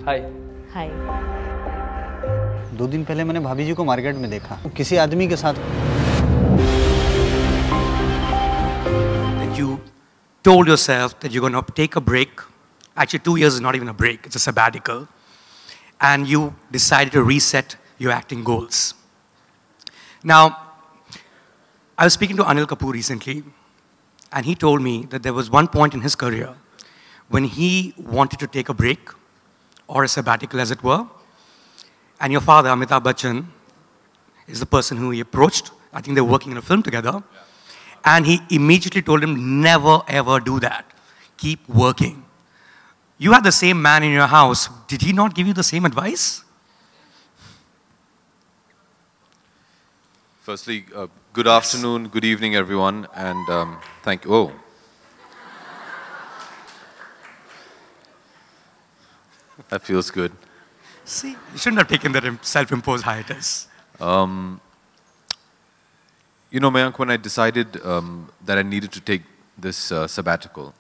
हाय। हाय। 2 दिन पहले मैंने भाभी जी को मार्केट में देखा, किसी आदमी के साथ। That you told yourself that you're going to take a break. Actually, 2 years is not even a break, it's a sabbatical. And you decided to reset your acting goals. Now, I was speaking to Anil Kapoor recently, and he told me that there was one point in his career when he wanted to take a break, or a sabbatical as it were, and your father, Amitabh Bachchan, is the person who he approached. I think they're working in a film together. And he immediately told him, never ever do that. Keep working. You had the same man in your house. Did he not give you the same advice? Firstly, good afternoon, good evening, everyone, and thank you. Oh. That feels good. See, you shouldn't have taken that self-imposed hiatus. You know, Mayank, when I decided that I needed to take this sabbatical,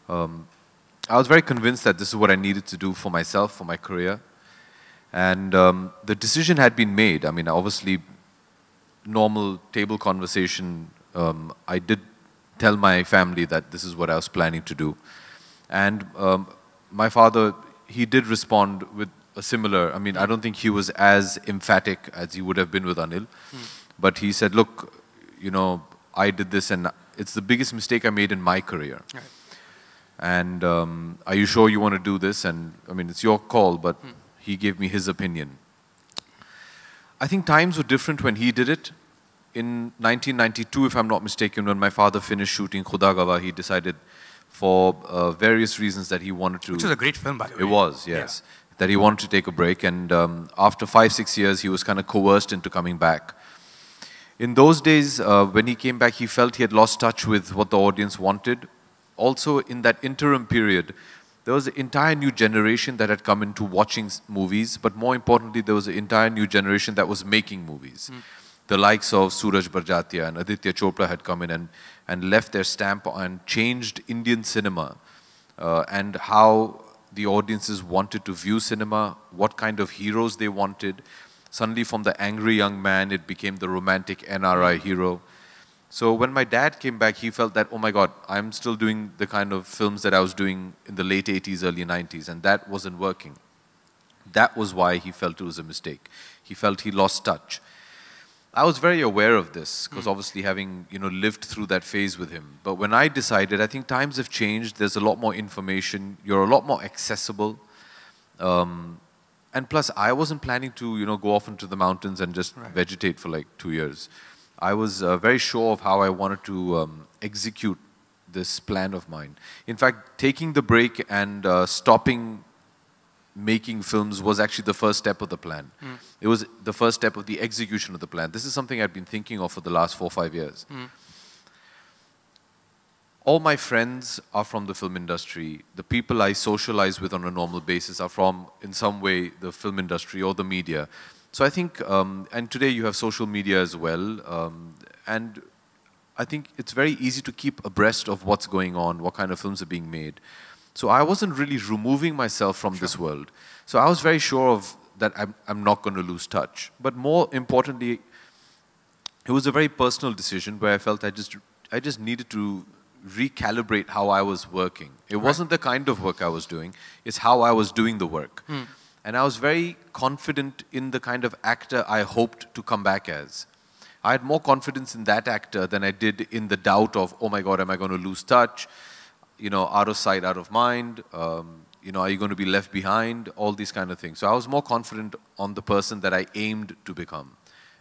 I was very convinced that this is what I needed to do for myself, for my career. And the decision had been made. I mean, obviously, normal table conversation, I did tell my family that this is what I was planning to do. And my father, he did respond with a similar, I mean, I don't think he was as emphatic as he would have been with Anil. But he said, look, you know, I did this and it's the biggest mistake I made in my career. Right. And are you sure you want to do this? And I mean, it's your call, but he gave me his opinion. I think times were different when he did it. In 1992, if I'm not mistaken, when my father finished shooting Khuda Gawah, he decided for various reasons that he wanted to... Which was a great film, by the way. It was, yes. Yeah. That he wanted to take a break. And after 5-6 years, he was kind of coerced into coming back. In those days, when he came back, he felt he had lost touch with what the audience wanted. Also, in that interim period, there was an entire new generation that had come into watching movies, but more importantly, there was an entire new generation that was making movies. The likes of Suraj Barjatia and Aditya Chopra had come in and left their stamp and changed Indian cinema and how the audiences wanted to view cinema, what kind of heroes they wanted. Suddenly from the angry young man, it became the romantic NRI hero. So when my dad came back, he felt that, oh my God, I'm still doing the kind of films that I was doing in the late 80s, early 90s, and that wasn't working. That was why he felt it was a mistake. He felt he lost touch. I was very aware of this, because obviously having, you know, lived through that phase with him. But when I decided, I think times have changed, there's a lot more information, you're a lot more accessible. And plus, I wasn't planning to, you know, go off into the mountains and just vegetate for like 2 years. I was very sure of how I wanted to execute this plan of mine. In fact, taking the break and stopping making films was actually the first step of the plan. It was the first step of the execution of the plan. This is something I've been thinking of for the last 4 or 5 years. All my friends are from the film industry. The people I socialize with on a normal basis are from, in some way, the film industry or the media. So I think, and today you have social media as well, and I think it's very easy to keep abreast of what's going on, what kind of films are being made. So I wasn't really removing myself from this world. So I was very sure of that I'm not going to lose touch. But more importantly, it was a very personal decision where I felt I just needed to recalibrate how I was working. It wasn't the kind of work I was doing, it's how I was doing the work. And I was very confident in the kind of actor I hoped to come back as. I had more confidence in that actor than I did in the doubt of, oh my God, am I going to lose touch? You know, out of sight, out of mind. You know, are you going to be left behind? All these kind of things. So I was more confident on the person that I aimed to become.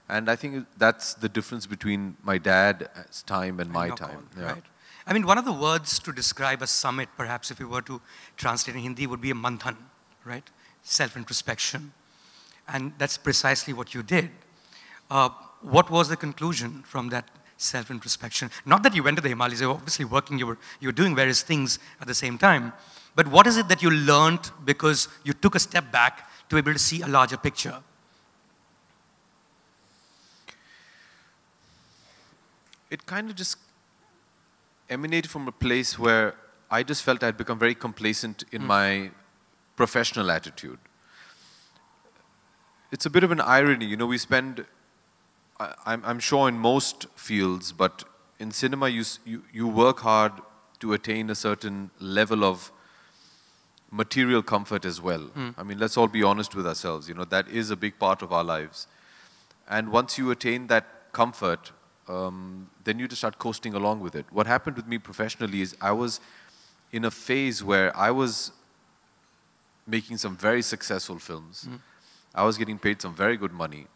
And I think that's the difference between my dad's time and my time. Right. I mean, one of the words to describe a summit, perhaps if we were to translate in Hindi, would be a manthan, right? Self-introspection. And that's precisely what you did. What was the conclusion from that self-introspection? Not that you went to the Himalayas, you were obviously working, you were doing various things at the same time. But what is it that you learned because you took a step back to be able to see a larger picture? It kind of just emanated from a place where I just felt I'd become very complacent in my professional attitude. It's a bit of an irony, you know, we spend, I'm sure in most fields, but in cinema you work hard to attain a certain level of material comfort as well. I mean, let's all be honest with ourselves, you know, that is a big part of our lives. And once you attain that comfort, then you just start coasting along with it. What happened with me professionally is I was in a phase where I was making some very successful films. I was getting paid some very good money.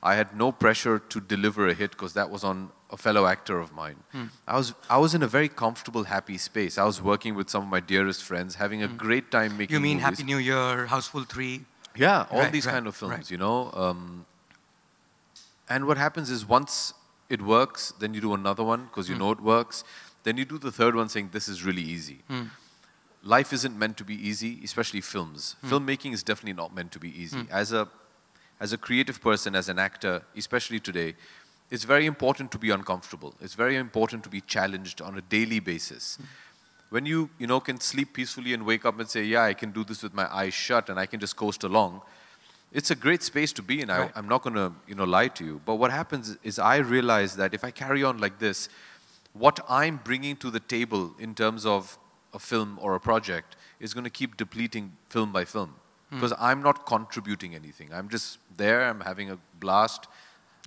I had no pressure to deliver a hit because that was on a fellow actor of mine. I was in a very comfortable, happy space. I was working with some of my dearest friends, having a great time making You mean movies. Happy New Year, Houseful 3? Yeah, all these kind of films, you know. And what happens is once it works, then you do another one because you know it works. Then you do the third one saying, this is really easy. Life isn't meant to be easy, especially films. Filmmaking is definitely not meant to be easy. As a creative person, as an actor, especially today, it's very important to be uncomfortable. It's very important to be challenged on a daily basis. When you know, can sleep peacefully and wake up and say, yeah, I can do this with my eyes shut and I can just coast along, it's a great space to be in. I'm not going to, you know, lie to you. But what happens is I realize that if I carry on like this, what I'm bringing to the table in terms of a film or a project is going to keep depleting film by film. Because I'm not contributing anything. I'm just there, I'm having a blast.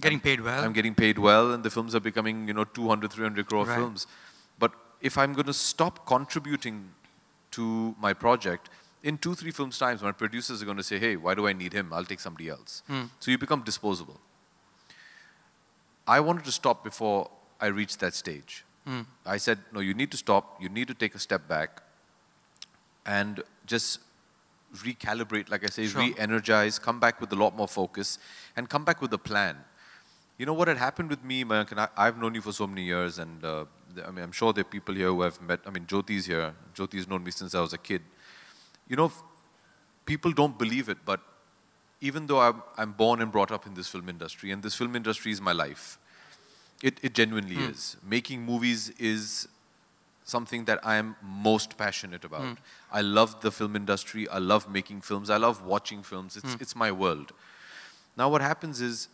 Getting paid well. I'm getting paid well, and the films are becoming, you know, 200, 300 crore films. But if I'm going to stop contributing to my project, in 2-3 films' times, my producers are going to say, hey, why do I need him? I'll take somebody else. So you become disposable. I wanted to stop before I reached that stage. I said, no, you need to stop. You need to take a step back and just recalibrate, like I say, re-energize, come back with a lot more focus, and come back with a plan. You know what had happened with me, Mayank, and I've known you for so many years, and I mean, I'm sure there are people here who have met, I mean, Jyoti's here. Jyoti's known me since I was a kid. You know, people don't believe it, but even though I'm born and brought up in this film industry, and this film industry is my life, it genuinely is. Making movies is something that I am most passionate about. I love the film industry. I love making films. I love watching films. It's my world. Now what happens is,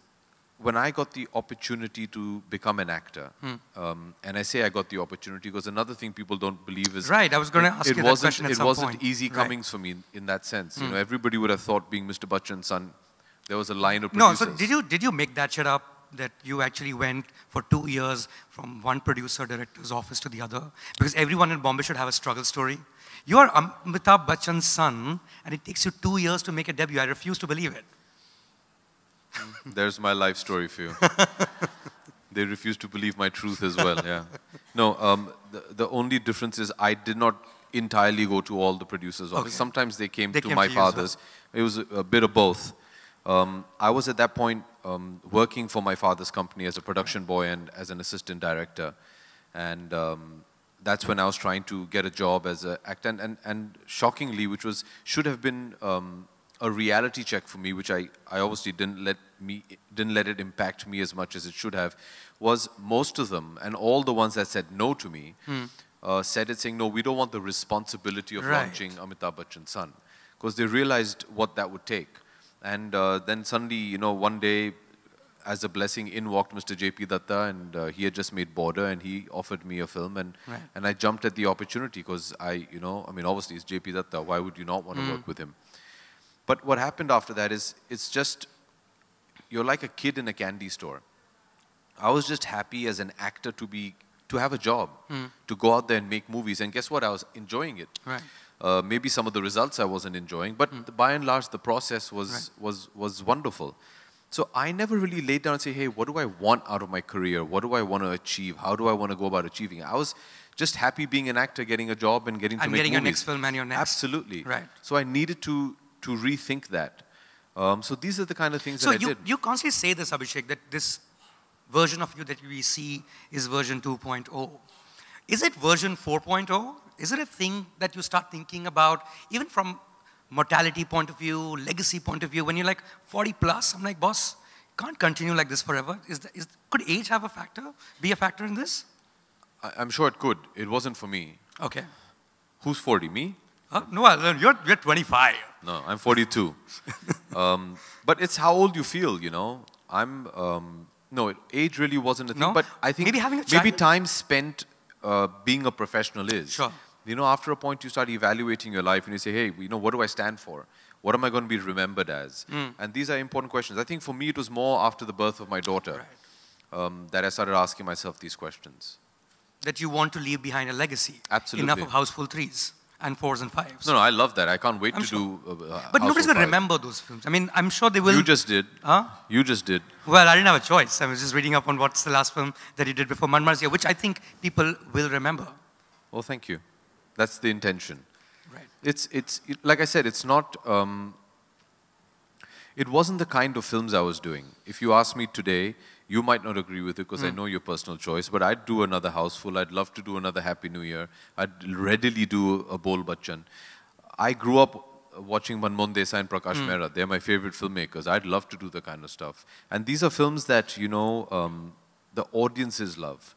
when I got the opportunity to become an actor, and I say I got the opportunity because another thing people don't believe is... Right, I was going to ask you that question at some point. It wasn't easy comings for me in that sense. You know, everybody would have thought being Mr. Bachchan's son, there was a line of producers. No, so did you make that shit up, that you actually went for 2 years from one producer director's office to the other? Because everyone in Bombay should have a struggle story. You are Amitabh Bachchan's son, and it takes you 2 years to make a debut. I refuse to believe it. There's my life story for you. They refuse to believe my truth as well, yeah. No, the only difference is I did not entirely go to all the producers' office. Sometimes they came to my father's. It was a bit of both. I was at that point working for my father's company as a production boy and as an assistant director. And that's when I was trying to get a job as an actor. And shockingly, which should have been a reality check for me, which I obviously didn't let it impact me as much as it should have, was most of them, and all the ones that said no to me, said it saying, no, we don't want the responsibility of launching Amitabh Bachchan's son. Because they realized what that would take. And then suddenly, you know, one day, as a blessing, in walked Mr. J.P. Datta, and he had just made Border, and he offered me a film, and I jumped at the opportunity because you know, I mean, obviously it's J.P. Datta, why would you not want to work with him? But what happened after that is, it's just, you're like a kid in a candy store. I was just happy as an actor to have a job, to go out there and make movies, and guess what? I was enjoying it. Maybe some of the results I wasn't enjoying, but by and large, the process was wonderful. So I never really laid down and say, hey, what do I want out of my career? What do I want to achieve? How do I want to go about achieving it? I was just happy being an actor, getting a job and getting to make movies. And getting your next film and your next. Absolutely. Right. So I needed to rethink that. So these are the kind of things that I did. So you constantly say this, Abhishek, that this version of you that we see is version 2.0. Is it version 4.0? Is it a thing that you start thinking about, even from mortality point of view, legacy point of view, when you're like 40 plus, I'm like, boss, can't continue like this forever. Could age have a factor, be a factor in this? I'm sure it could. It wasn't for me. Okay. Who's 40? Me? No, you're 25. No, I'm 42. But it's how old you feel, you know. No, age really wasn't a thing. No? But I think Maybe having a child? maybe time spent being a professional is. Sure. You know, after a point you start evaluating your life and you say, hey, you know, what do I stand for? What am I going to be remembered as? And these are important questions. I think for me it was more after the birth of my daughter that I started asking myself these questions. That you want to leave behind a legacy. Absolutely. Enough of Houseful 3s and 4s and 5s. No, I love that. I can't wait to sure. do But nobody's going to 5. remember those films. I mean, I'm sure they will. You just did. Huh? You just did. Well, I didn't have a choice. I was just reading up on what's the last film that he did before Man Marziya, which I think people will remember. Well, thank you. That's the intention. Right. It's like I said, it's not, it wasn't the kind of films I was doing. If you ask me today, you might not agree with it because I know your personal choice, but I'd do another Houseful. I'd love to do another Happy New Year. I'd readily do a Bol Bachchan. I grew up watching Manmohan Desai and Prakash Mehra. They're my favorite filmmakers. I'd love to do the kind of stuff. And these are films that, you know, the audiences love.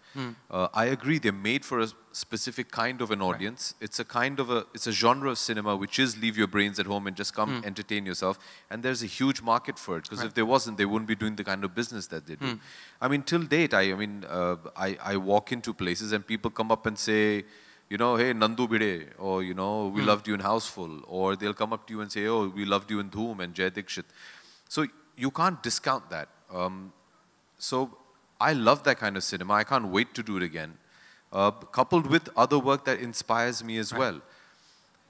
I agree, they're made for a specific kind of an audience. Right. It's a kind of it's a genre of cinema which is leave your brains at home and just come entertain yourself. And there's a huge market for it because if there wasn't, they wouldn't be doing the kind of business that they do. I mean, till date, I walk into places and people come up and say, you know, hey, Nandu Bide, or, you know, we loved you in Houseful. Or they'll come up to you and say, oh, we loved you in Dhoom and Jai Dikshit. So you can't discount that. So I love that kind of cinema. I can't wait to do it again. Coupled with other work that inspires me as well.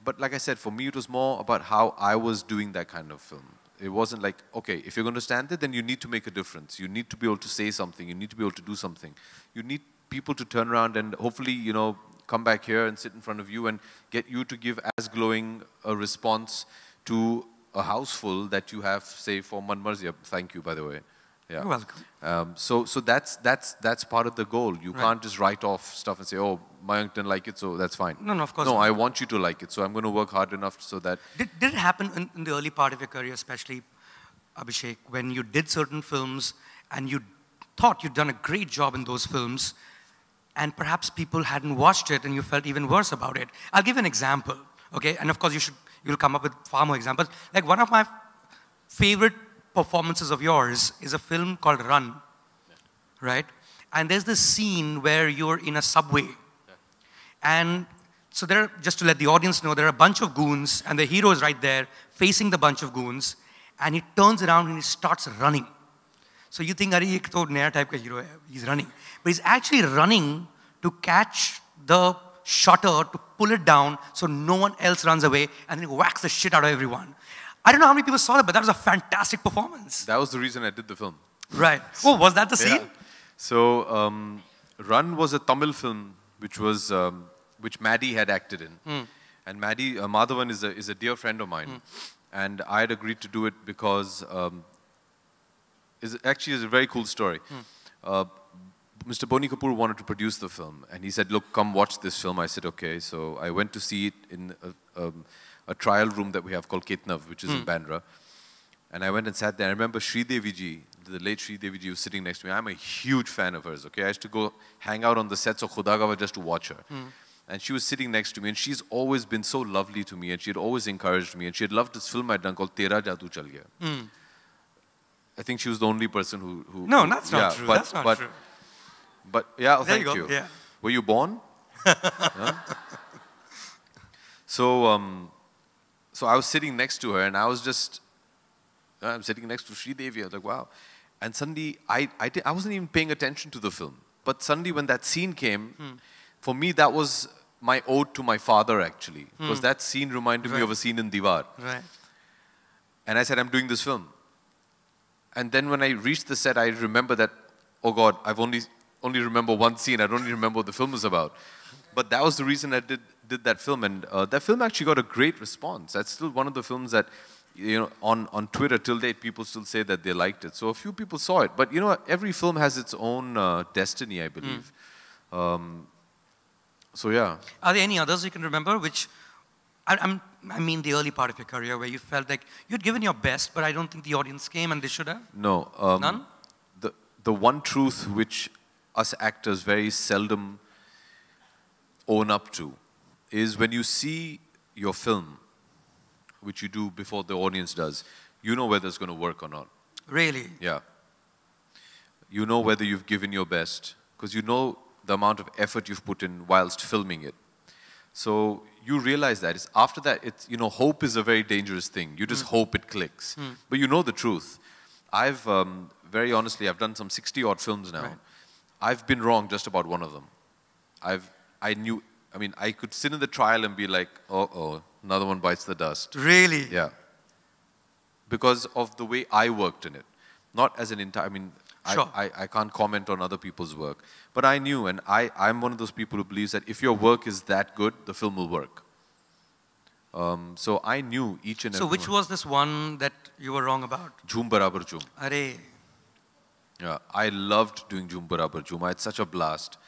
But like I said, for me, it was more about how I was doing that kind of film. It wasn't like, okay, if you're going to stand there, then you need to make a difference. You need to be able to say something. You need to be able to do something. You need people to turn around and hopefully, you know, come back here and sit in front of you and get you to give as glowing a response to a Houseful that you have, say, for Man Marziya. Thank you, by the way. Yeah. You're welcome. So that's part of the goal. You can't just write off stuff and say, oh, Mayank didn't like it, so that's fine. No, of course No, not. I want you to like it, so I'm going to work hard enough so that... Did it happen in the early part of your career, especially, Abhishek, when you did certain films and you thought you'd done a great job in those films and perhaps people hadn't watched it and you felt even worse about it? I'll give an example, okay? And of course, you'll come up with far more examples. Like one of my favorite performances of yours is a film called Run, right? And there's this scene where you're in a subway. And so just to let the audience know, there are a bunch of goons and the hero is right there facing the bunch of goons and he turns around and he starts running. So you think, Ari, ek to naya type ka hero hai, he's running. But he's actually running to catch the shutter, to pull it down so no one else runs away and then he whacks the shit out of everyone. I don't know how many people saw that, but that was a fantastic performance. That was the reason I did the film. Right. Oh, was that the scene? Yeah. So, Run was a Tamil film which Maddie had acted in. And Maddie, Madhavan is a dear friend of mine. And I had agreed to do it because it's a very cool story. Mr. Boni Kapoor wanted to produce the film. And he said, look, come watch this film. I said, okay. So I went to see it in a trial room that we have called Ketnav, which is in Bandra. And I went and sat there. I remember Sridevi ji, the late Sridevi ji was sitting next to me. I'm a huge fan of hers, okay? I used to go hang out on the sets of Khudagawa just to watch her. And she was sitting next to me, and she's always been so lovely to me, and she had always encouraged me, and she had loved this film I'd done called Tera Jadoo Chal Gaya. I think she was the only person who No, that's not true. That's not true. But yeah, There thank you. Yeah. Were you born? Huh? So I was sitting next to her, and I was just, I'm sitting next to Sridevi. I was like, wow. And suddenly, I wasn't even paying attention to the film. But suddenly, when that scene came, for me, that was my ode to my father, actually. Because that scene reminded me of a scene in Diwar. Right. And I said, I'm doing this film. And then when I reached the set, I remember that, oh God, I've only remember one scene. I don't even remember what the film was about. But that was the reason I did that film. And that film actually got a great response. That's still one of the films that, you know, on Twitter till date, people still say that they liked it. So a few people saw it. But, you know, every film has its own destiny, I believe. So, yeah. Are there any others you can remember which, I mean the early part of your career where you felt like you'd given your best, but I don't think the audience came and they should have? No. None? The one truth which us actors very seldom own up to is when you see your film, which you do before the audience does, you know whether it's going to work or not. Really? Yeah. You know whether you've given your best, because you know the amount of effort you've put in whilst filming it. So you realize that. It's after that, it's, you know, hope is a very dangerous thing. You just hope it clicks. But you know the truth. I've, very honestly, I've done some 60-odd films now. Right. I've been wrong just about one of them. I could sit in the trial and be like, uh-oh, another one bites the dust. Really? Yeah. Because of the way I worked in it. Not as an entire, Sure. I can't comment on other people's work. But I knew, and I'm one of those people who believes that if your work is that good, the film will work. So I knew each and every So which was this one that you were wrong about? Jhoom Barabar Jhoom. Arey. Yeah, I loved doing Jhoom Barabar Jhoom. I had such a blast.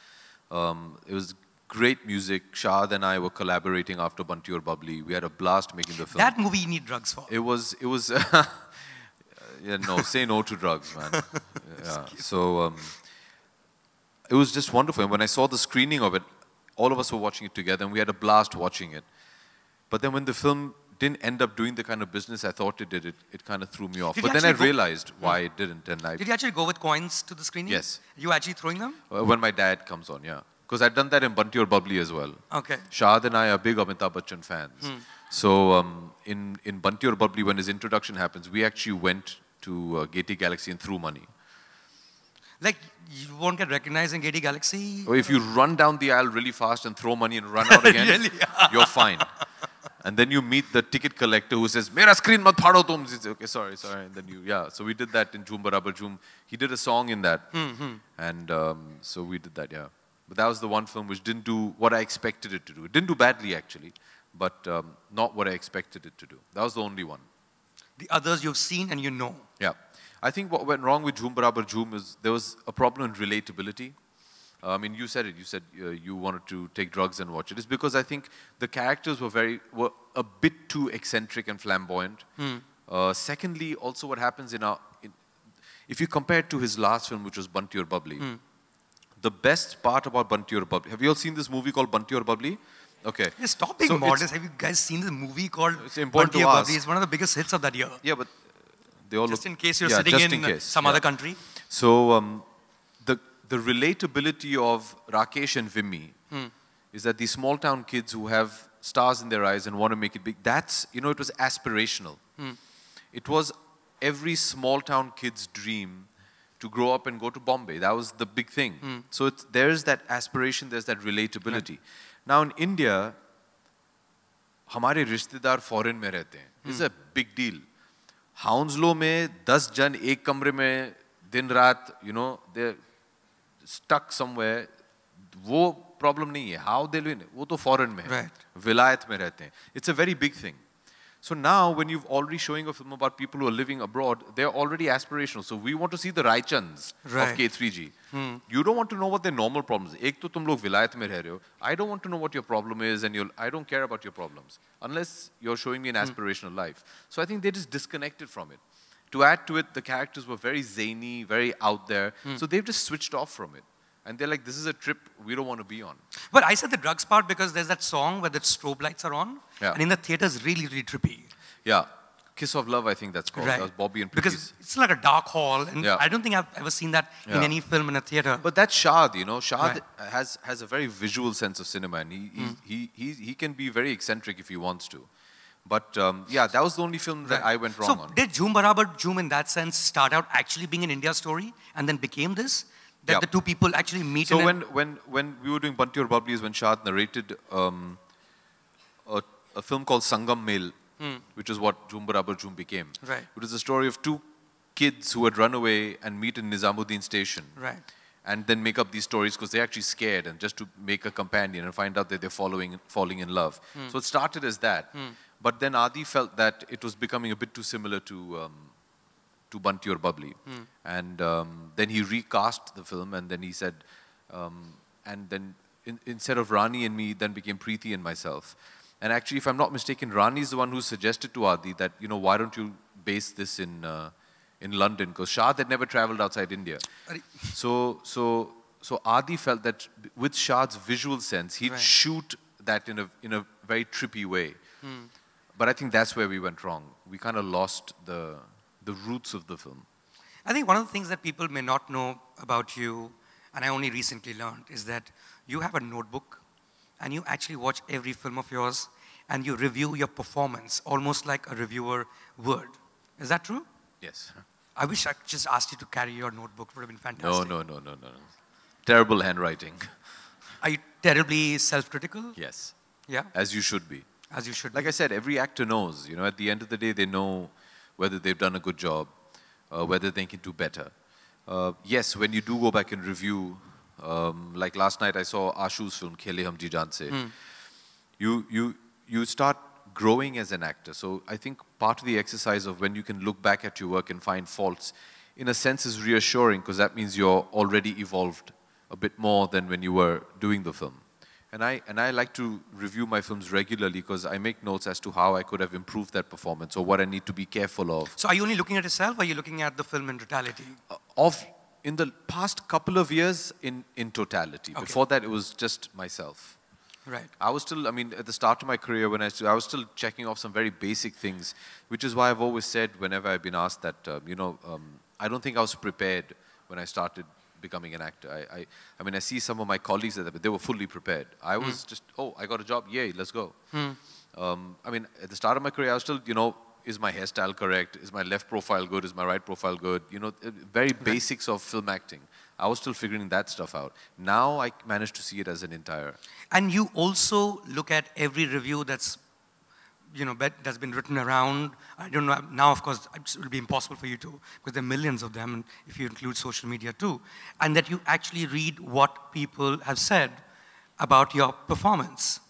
It was great music. Shahad and I were collaborating after Bunty Aur Bubbly. We had a blast making the film. That movie you need drugs for. It was, yeah, no, say no to drugs, man. Yeah. So it was just wonderful. And when I saw the screening of it, all of us were watching it together, and we had a blast watching it. But then when the film didn't end up doing the kind of business I thought it did, it kind of threw me off. But then I realized why it didn't. And Did you actually go with coins to the screening? Yes. You actually throwing them? When my dad comes on, yeah. Because I'd done that in Bunty Aur Bubbly as well. Okay. Shahad and I are big Amitabh Bachchan fans. So in Bunty Aur Bubbly, when his introduction happens, we actually went to Gaiety Galaxy and threw money. Like, you won't get recognized in Gaiety Galaxy? Or if you run down the aisle really fast and throw money and run out again, Really? you're fine. And then you meet the ticket collector who says, "Mera screen mat phado tum." Okay, sorry. And then yeah. So we did that in Jhoom Barabar Jhoom. He did a song in that. And so we did that, yeah. But that was the one film which didn't do what I expected it to do. It didn't do badly, actually, but not what I expected it to do. That was the only one. The others you've seen and you know. Yeah. I think what went wrong with Jhoom Barabar Jhoom is there was a problem in relatability. You said it. You said you wanted to take drugs and watch it. It's because I think the characters were a bit too eccentric and flamboyant. Secondly, also what happens if you compare it to his last film, which was Bunty Aur Bubbly, the best part about Bunty Aur Bubbly. Have you all seen this movie called Bunty Aur Bubbly? Okay. Yeah, stop being modest. Have you guys seen the movie called Bunty Aur Bubbly? It's one of the biggest hits of that year. Yeah, but they all just look, in case you're sitting in some other country. So the relatability of Rakesh and Vimy is that these small town kids who have stars in their eyes and want to make it big, that's, it was aspirational. It was every small town kid's dream to grow up and go to Bombay. That was the big thing. So there's that aspiration, there's that relatability. Right. Now in India, हमारे रिश्तेदार foreign में रहते हैं. It's a big deal. Hounslow में 10 जन एक कमरे में दिन रात, they're stuck somewhere. वो problem नहीं है. How they live? वो तो foreign में है. Right. विलायत में रहते हैं. It's a very big thing. So now, when you've already showing a film about people who are living abroad, they're already aspirational. So we want to see the Raichans of K3G. You don't want to know what their normal problems are. एक तो तुम लोग विलायत में रह रहे हो. I don't want to know what your problem is, and I don't care about your problems unless you're showing me an aspirational life. So I think they just disconnected from it. To add to it, the characters were very zany, very out there. So they've just switched off from it. And they're like, this is a trip we don't want to be on. But I said the drugs part because there's that song where the strobe lights are on. Yeah. And in the theater is really, really trippy. Yeah. Kiss of Love, I think that's called. Right. That was Bobby and Preeti's. Because it's like a dark hall. And I don't think I've ever seen that in any film in a theater. But that's Shahad, Shahad has a very visual sense of cinema. And he can be very eccentric if he wants to. But that was the only film that I went wrong on. So did Jhoom Barabar Jhoom in that sense start out actually being an India story and then became this? That the two people actually meet. So when we were doing Bunty Aur Bubbly is when Shahad narrated a film called Sangam Mel, which is what Jhoom Barabar Jhoom became. Right. It was the story of two kids who had run away and meet in Nizamuddin station. Right. And then make up these stories because they're actually scared and just to make a companion and find out that they're falling in love. So it started as that. But then Adi felt that it was becoming a bit too similar to Bunty Aur Bubbly. And then he recast the film and then he said, and then instead of Rani and me, then became Preeti and myself. And actually, if I'm not mistaken, Rani is the one who suggested to Adi that, why don't you base this in London? Because Shahad had never traveled outside India. So Adi felt that with Shahad's visual sense, he'd shoot that in a very trippy way. But I think that's where we went wrong. We kind of lost the roots of the film. I think one of the things that people may not know about you, and I only recently learned, is that you have a notebook and you actually watch every film of yours and you review your performance almost like a reviewer would. Is that true? Yes. I wish I just asked you to carry your notebook. It would have been fantastic. No. Terrible handwriting. Are you terribly self-critical? Yes. Yeah? As you should be. As you should Like I said, every actor knows, you know, at the end of the day, they know whether they've done a good job, whether they can do better. Yes, when you do go back and review, like last night I saw Ashu's film, Khele Hum Ji Jaan Se, you start growing as an actor. So I think part of the exercise of when you can look back at your work and find faults, in a sense is reassuring, because that means you're already evolved a bit more than when you were doing the film. And I like to review my films regularly because I make notes as to how I could have improved that performance or what I need to be careful of. So are you only looking at yourself or are you looking at the film in totality? In the past couple of years, in totality. Okay. Before that, it was just myself. Right. I was still, I mean, at the start of my career, when I was still checking off some very basic things, which is why I've always said whenever I've been asked that, I don't think I was prepared when I started becoming an actor. I mean, I see some of my colleagues that they were fully prepared. I was just, oh, I got a job, yay, let's go. I mean, at the start of my career, I was still, is my hairstyle correct? Is my left profile good? Is my right profile good? Very basics of film acting. I was still figuring that stuff out. Now I managed to see it as an entire. And you also look at every review that's, that's been written around. I don't know, now of course it will be impossible for you to, because there are millions of them, and if you include social media too. And that you actually read what people have said about your performance.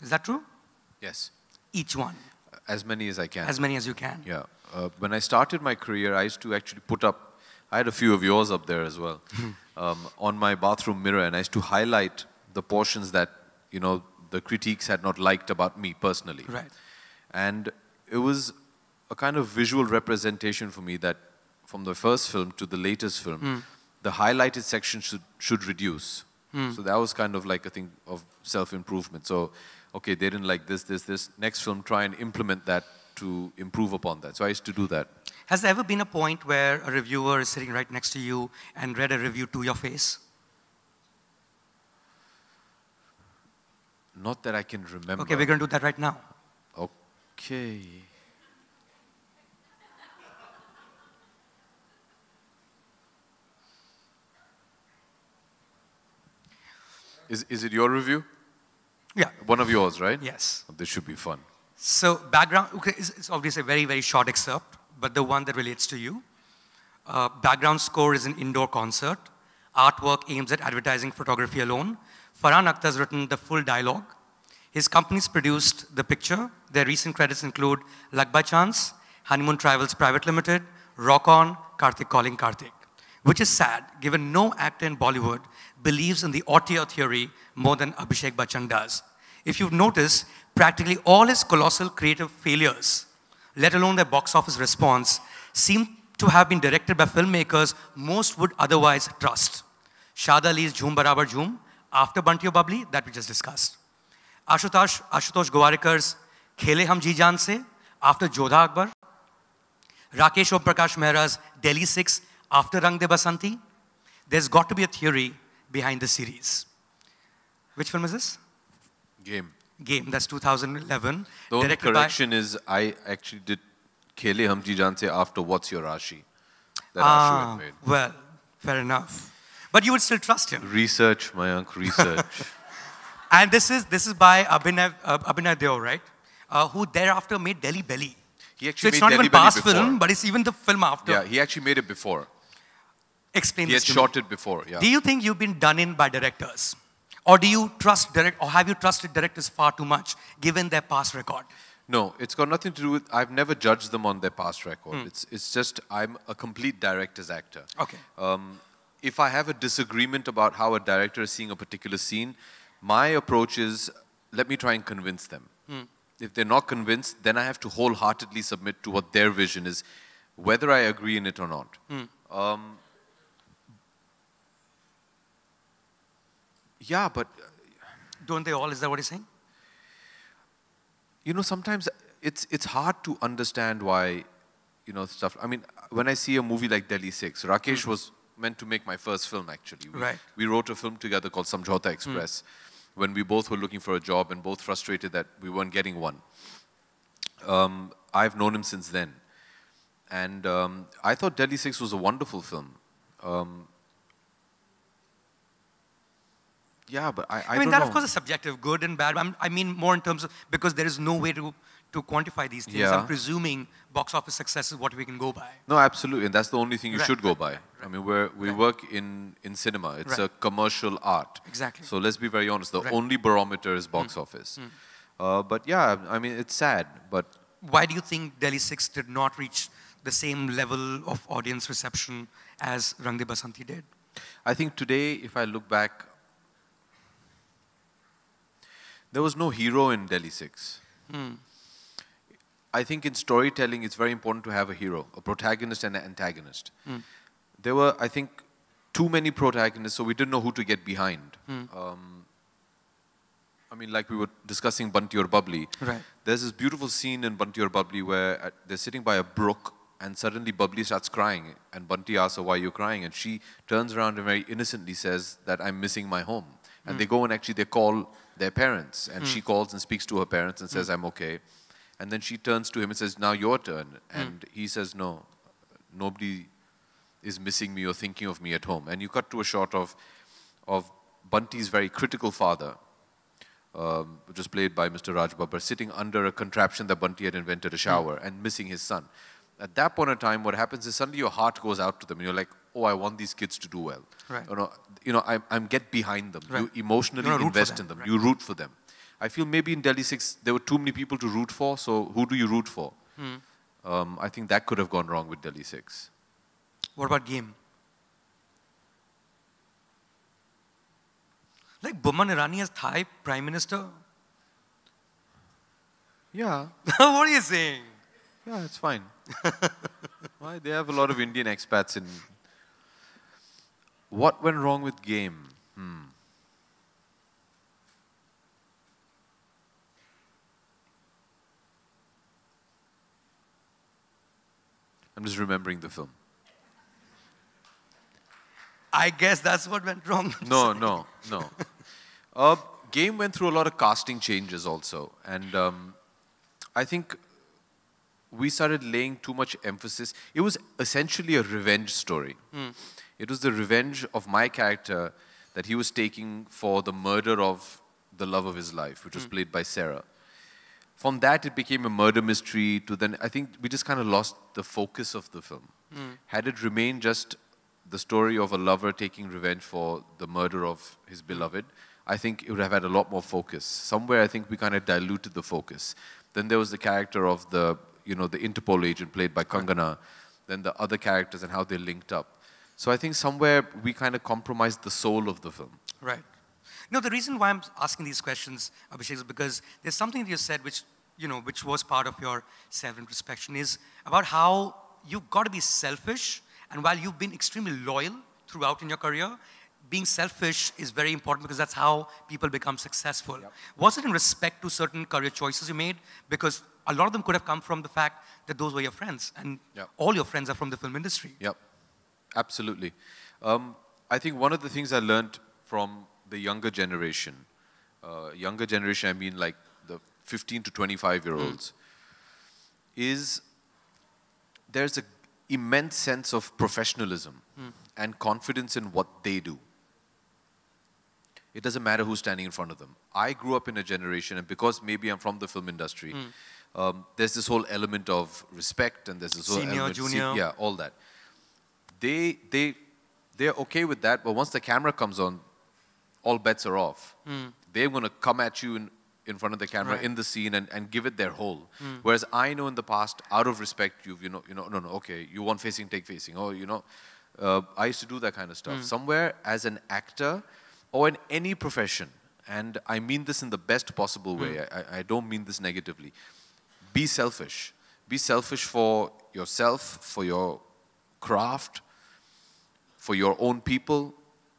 Is that true? Yes. Each one. As many as I can. As many as you can. Yeah. When I started my career, I used to actually put up, I had a few of yours up there as well, on my bathroom mirror, and I used to highlight the portions that, the critiques had not liked about me personally. Right. And it was a kind of visual representation for me that from the first film to the latest film, the highlighted section should reduce. So that was kind of like a thing of self-improvement. So, okay, they didn't like this. Next film, try and implement that to improve upon that. So I used to do that. Has there ever been a point where a reviewer is sitting right next to you and read a review to your face? Not that I can remember. Okay, we're going to do that right now. Okay. Is it your review? Yeah. One of yours, right? Yes. This should be fun. So background, okay, it's obviously a very, very short excerpt, but the one that relates to you. Background score is an indoor concert. Artwork aims at advertising photography alone. Farhan Akhtar's written the full dialogue. His companies produced the picture. Their recent credits include Bachchan, Honeymoon Travels Private Limited, Rock On, Karthik Calling Karthik. Which is sad, given no actor in Bollywood believes in the auteur theory more than Abhishek Bachchan does. If you've noticed, practically all his colossal creative failures, let alone their box office response, seem to have been directed by filmmakers most would otherwise trust. Shad Ali's Jhoom Barabar Jhoom, after Bunty Or Bubbly, that we just discussed. Ashutosh Gowarikar's Khele Hum Ji Jaan Se, after Jodha Akbar. Rakesh Om Prakash Mehra's Delhi 6, after Rang De Basanti. There's got to be a theory behind the series. Which film is this? Game. Game, that's 2011. The only correction is I actually did Khele Hum Ji Jaan Se after What's Your Rashi? That Ashu had made. Well, fair enough. But you would still trust him. Research, Mayank, research. And this is by Abhinay Deo, right? Who thereafter made Delhi Belly. He actually so it's made not Delhi even Belly past before. film, but it's even the film after. Yeah, he actually made it before. Explain He this had to me. shot it before, yeah. Do you think you've been done in by directors? Or do you trust or have you trusted directors far too much, given their past record? No, it's got nothing to do with, I've never judged them on their past record. It's just, I'm a complete director's actor. Okay. If I have a disagreement about how a director is seeing a particular scene, my approach is, let me try and convince them. If they're not convinced, then I have to wholeheartedly submit to what their vision is, whether I agree in it or not. Yeah, but... Don't they all? Is that what you're saying? you know, sometimes it's hard to understand why, you know, stuff. I mean, when I see a movie like Delhi 6, Rakesh was meant to make my first film, actually. We wrote a film together called Samjhauta Express when we both were looking for a job and both frustrated that we weren't getting one. I've known him since then. And I thought Delhi 6 was a wonderful film. Yeah, but I mean, don't that know. of course is subjective, good and bad. I mean more in terms of, because there is no way to quantify these things. Yeah. I'm presuming box office success is what we can go by. No, absolutely, and that's the only thing you should go by. I mean, we work in cinema. It's a commercial art. Exactly. So let's be very honest. The only barometer is box office. But yeah, I mean, it's sad. But why do you think Delhi 6 did not reach the same level of audience reception as Rang De Basanti did? I think today, if I look back, there was no hero in Delhi 6. I think in storytelling, it's very important to have a hero, a protagonist and an antagonist. There were, I think, too many protagonists, so we didn't know who to get behind. I mean, like we were discussing Bunty or Bubbly. Right. There's this beautiful scene in Bunty or Bubbly where they're sitting by a brook and suddenly Bubbly starts crying. And Bunty asks her, why are you crying? And she turns around and very innocently says that I'm missing my home. And they go and actually they call their parents. And she calls and speaks to her parents and says, I'm okay. And then she turns to him and says, now your turn. And he says, no, nobody is missing me or thinking of me at home. And you cut to a shot of Bunty's very critical father, which was played by Mr. Raj Babbar, sitting under a contraption that Bunty had invented, a shower, and missing his son. At that point in time, what happens is suddenly your heart goes out to them, and you're like, oh, I want these kids to do well. Right. You know, I'm get behind them. Right. You emotionally invest in them. Right. You root for them. I feel maybe in Delhi 6, there were too many people to root for, so who do you root for? I think that could have gone wrong with Delhi 6. What about Game? Like Boman Irani as Thai Prime Minister? Yeah. What are you saying? Yeah, it's fine. Why? They have a lot of Indian expats in... What went wrong with Game? I'm just remembering the film. I guess that's what went wrong. No. Game went through a lot of casting changes also. And I think we started laying too much emphasis. It was essentially a revenge story. It was the revenge of my character that he was taking for the murder of the love of his life, which was played by Sarah. From that, it became a murder mystery to then, I think we just kind of lost the focus of the film. Had it remained just the story of a lover taking revenge for the murder of his beloved, I think it would have had a lot more focus. Somewhere, I think we kind of diluted the focus. Then there was the character of the, the Interpol agent played by Kangana, then the other characters and how they linked up. So I think somewhere we kind of compromised the soul of the film. Right. No, the reason why I'm asking these questions, Abhishek, is because there's something that you said which was part of your self-introspection, is about how you've got to be selfish, and while you've been extremely loyal throughout in your career, being selfish is very important because that's how people become successful. Yep. Was it in respect to certain career choices you made? Because a lot of them could have come from the fact that those were your friends, and all your friends are from the film industry. Yep, absolutely. I think one of the things I learned from the younger generation, I mean like the 15 to 25-year-olds, is there's an immense sense of professionalism and confidence in what they do. It doesn't matter who's standing in front of them. I grew up in a generation, and because maybe I'm from the film industry, there's this whole element of respect, and there's this whole element, junior. Yeah, all that. They're okay with that, but once the camera comes on, all bets are off. They're going to come at you in front of the camera in the scene and give it their whole. Whereas I know in the past, out of respect, no, okay, you want facing, take facing. Oh, I used to do that kind of stuff. Somewhere as an actor or in any profession, and I mean this in the best possible way, I don't mean this negatively, be selfish. Be selfish for yourself, for your craft, for your own people.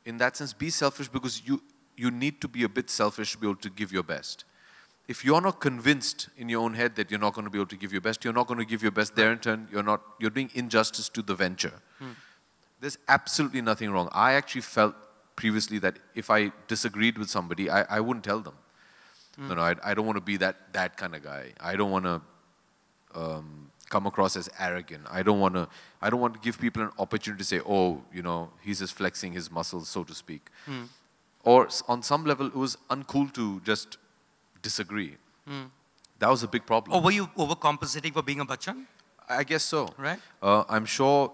In that sense, be selfish because you need to be a bit selfish to be able to give your best. if you're not convinced in your own head that you're not going to be able to give your best, you're not going to give your best there in turn, you're doing injustice to the venture. There's absolutely nothing wrong. I actually felt previously that if I disagreed with somebody, I wouldn't tell them. No, I don't want to be that kind of guy. I don't want to come across as arrogant. I don't want to give people an opportunity to say, oh, you know, he's just flexing his muscles, so to speak. Or on some level, it was uncool to just disagree. That was a big problem. Or were you overcompensating for being a Bachchan? I guess so. Right. I'm sure.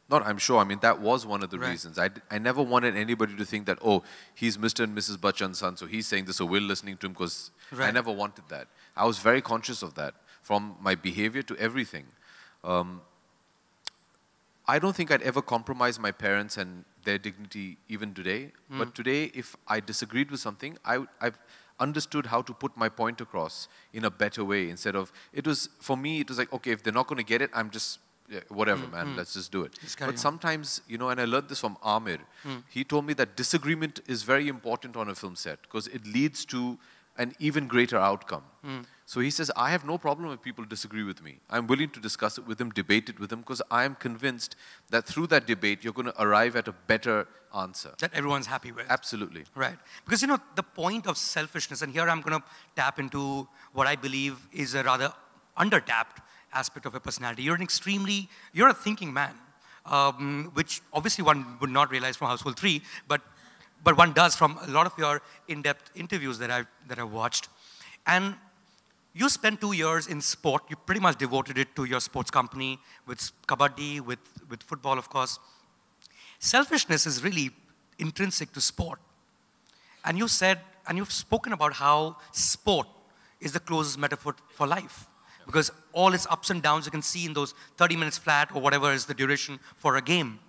Not I'm sure. I mean, that was one of the reasons. I never wanted anybody to think that, oh, he's Mr. and Mrs. Bachchan's son, so he's saying this, so we're listening to him, because I never wanted that. I was very conscious of that, from my behavior to everything. I don't think I'd ever compromise my parents and their dignity even today. But today, if I disagreed with something, I've understood how to put my point across in a better way. Instead of, for me, it was like, okay, if they're not going to get it, I'm just, yeah, whatever, man, let's just do it. But sometimes, you know, and I learned this from Amir, he told me that disagreement is very important on a film set, because it leads to an even greater outcome. So he says, I have no problem if people disagree with me. I'm willing to discuss it with them, debate it with them, because I am convinced that through that debate, you're going to arrive at a better answer. That everyone's happy with. Absolutely. Right. Because, you know, the point of selfishness, and here I'm going to tap into what I believe is a rather under-tapped aspect of a personality. You're a thinking man, which obviously one would not realize from Household 3, but one does from a lot of your in-depth interviews that I've watched. And you spent 2 years in sport. You pretty much devoted it to your sports company, with kabaddi, with football, of course. Selfishness is really intrinsic to sport. And you said, and you've spoken about how sport is the closest metaphor for life. Because all its ups and downs you can see in those 30 minutes flat or whatever is the duration for a game.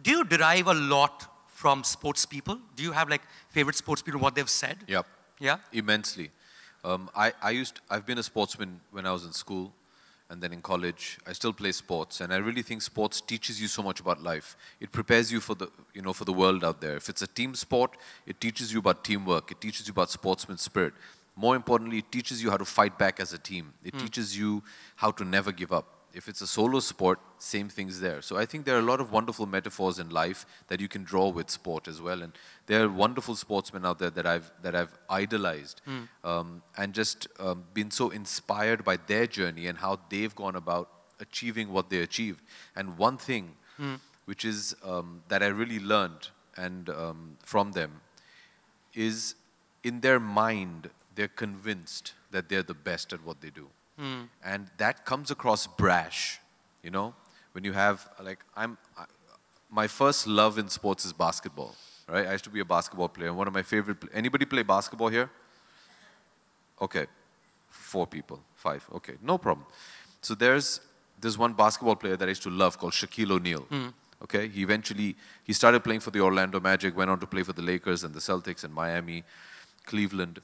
Do you derive a lot from sports people? Do you have like favorite sports people, what they've said? Yep. Yeah? Immensely. I've been a sportsman when I was in school, and then in college. I still play sports, and I really think sports teaches you so much about life. It prepares you for the world out there. If it's a team sport, it teaches you about teamwork. It teaches you about sportsman spirit. More importantly, it teaches you how to fight back as a team. It teaches you how to never give up. If it's a solo sport, same thing's there. So I think there are a lot of wonderful metaphors in life that you can draw with sport as well. And there are wonderful sportsmen out there that I've idolized and just been so inspired by their journey and how they've gone about achieving what they achieved. And one thing which is that I really learned and from them is, in their mind, they're convinced that they're the best at what they do. And that comes across brash, you know, when you have, like, my first love in sports is basketball, right? I used to be a basketball player, and one of my favorite, anybody play basketball here? Okay, 4 people, 5, okay, no problem. So there's one basketball player that I used to love called Shaquille O'Neal, okay? He started playing for the Orlando Magic, went on to play for the Lakers and the Celtics and Miami, Cleveland.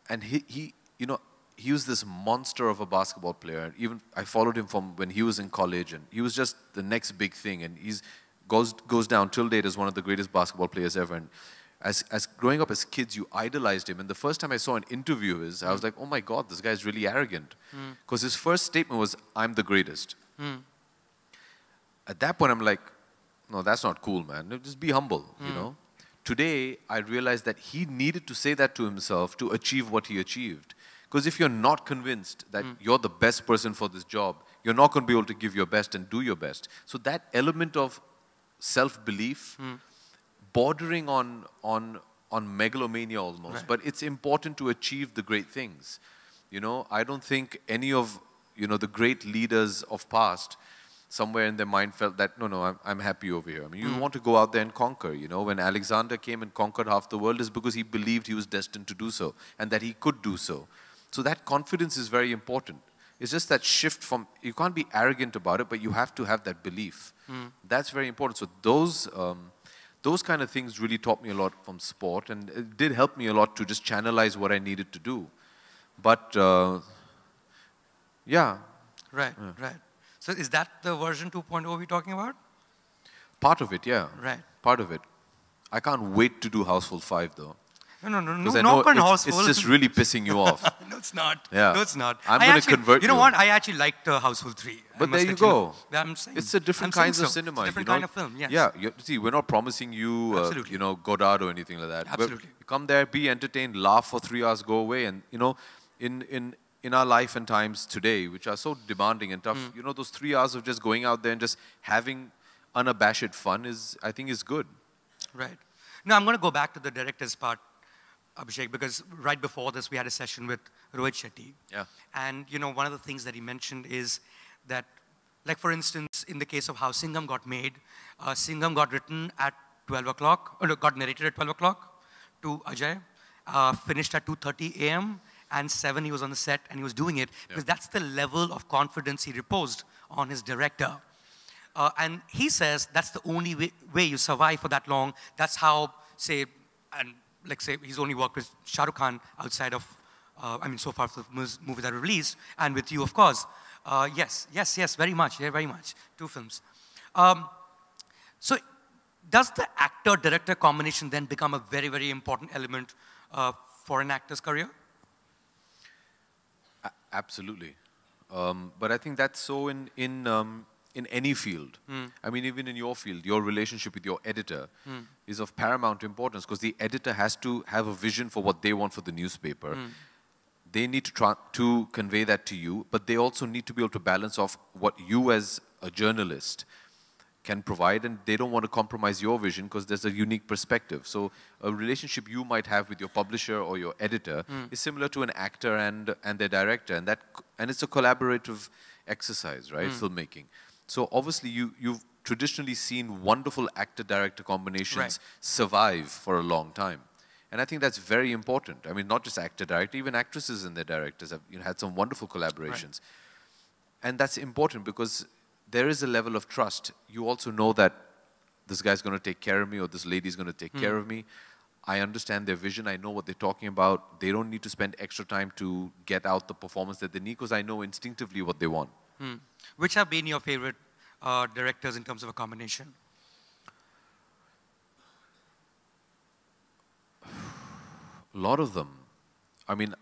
And he you know, he was this monster of a basketball player. And even I followed him from when he was in college, and he was just the next big thing. And he goes down till date as one of the greatest basketball players ever. And as growing up as kids, you idolized him. And the first time I saw an interview of his, I was like, oh my God, this guy's really arrogant. Because his first statement was, I'm the greatest. At that point, I'm like, no, that's not cool, man. Just be humble, you know. Today, I realized that he needed to say that to himself to achieve what he achieved. Because if you're not convinced that you're the best person for this job, you're not going to be able to give your best and do your best. So that element of self-belief, bordering on megalomania almost, but it's important to achieve the great things. You know, I don't think any of, you know, the great leaders of past, somewhere in their mind felt that, no, I'm happy over here. I mean, you want to go out there and conquer, you know. When Alexander came and conquered half the world, is because he believed he was destined to do so and that he could do so. So that confidence is very important. It's just that shift from, you can't be arrogant about it, but you have to have that belief. That's very important. So those kind of things really taught me a lot from sport, and it did help me a lot to just channelize what I needed to do. But, yeah. Right. So is that the version 2.0 we're talking about? Part of it, yeah. Right. Part of it. I can't wait to do Household 5, though. No, Because I no, know not it's Houseful. just really pissing you off. No, it's not. Yeah. No, it's not. I'm going to convert you. You know what? I actually liked Houseful 3. But there you go. I'm saying. It's a different kinds of cinema. It's a different you know? kind of film, yes. Yeah, see, we're not promising you, Absolutely. you know, Godard or anything like that. Absolutely. But come there, be entertained, laugh for 3 hours, go away. And, you know, in our life and times today, which are so demanding and tough, you know, those 3 hours of just going out there and just having unabashed fun is, I think, is good. Right. Now, I'm going to go back to the director's part, Abhishek, because right before this, we had a session with Rohit Shetty. Yeah. And, you know, one of the things that he mentioned is that, like, for instance, in the case of how Singham got made, Singham got written at 12 o'clock, or got narrated at 12 o'clock to Ajay, finished at 2:30 a.m., and 7 he was on the set, and he was doing it, because that's the level of confidence he reposed on his director. And he says that's the only way you survive for that long. That's how, say, and like say, he's only worked with Shah Rukh Khan outside of, I mean, so far for the movies that are released, and with you, of course. Yes, very much, yeah, very much. 2 films. So does the actor-director combination then become a very, very important element for an actor's career? Absolutely. But I think that's so in any field. I mean, even in your field, your relationship with your editor is of paramount importance, because the editor has to have a vision for what they want for the newspaper. They need to try to convey that to you, but they also need to be able to balance off what you as a journalist can provide, and they don't want to compromise your vision because there's a unique perspective. So a relationship you might have with your publisher or your editor is similar to an actor and their director, and it's a collaborative exercise, right? Filmmaking. So obviously you've traditionally seen wonderful actor-director combinations survive for a long time. And I think that's very important. I mean, not just actor-director, even actresses and their directors have had some wonderful collaborations. And that's important because there is a level of trust. You also know that this guy's going to take care of me or this lady's going to take care of me. I understand their vision. I know what they're talking about. They don't need to spend extra time to get out the performance that they need because I know instinctively what they want. Which have been your favorite directors in terms of a combination? A lot of them. I mean,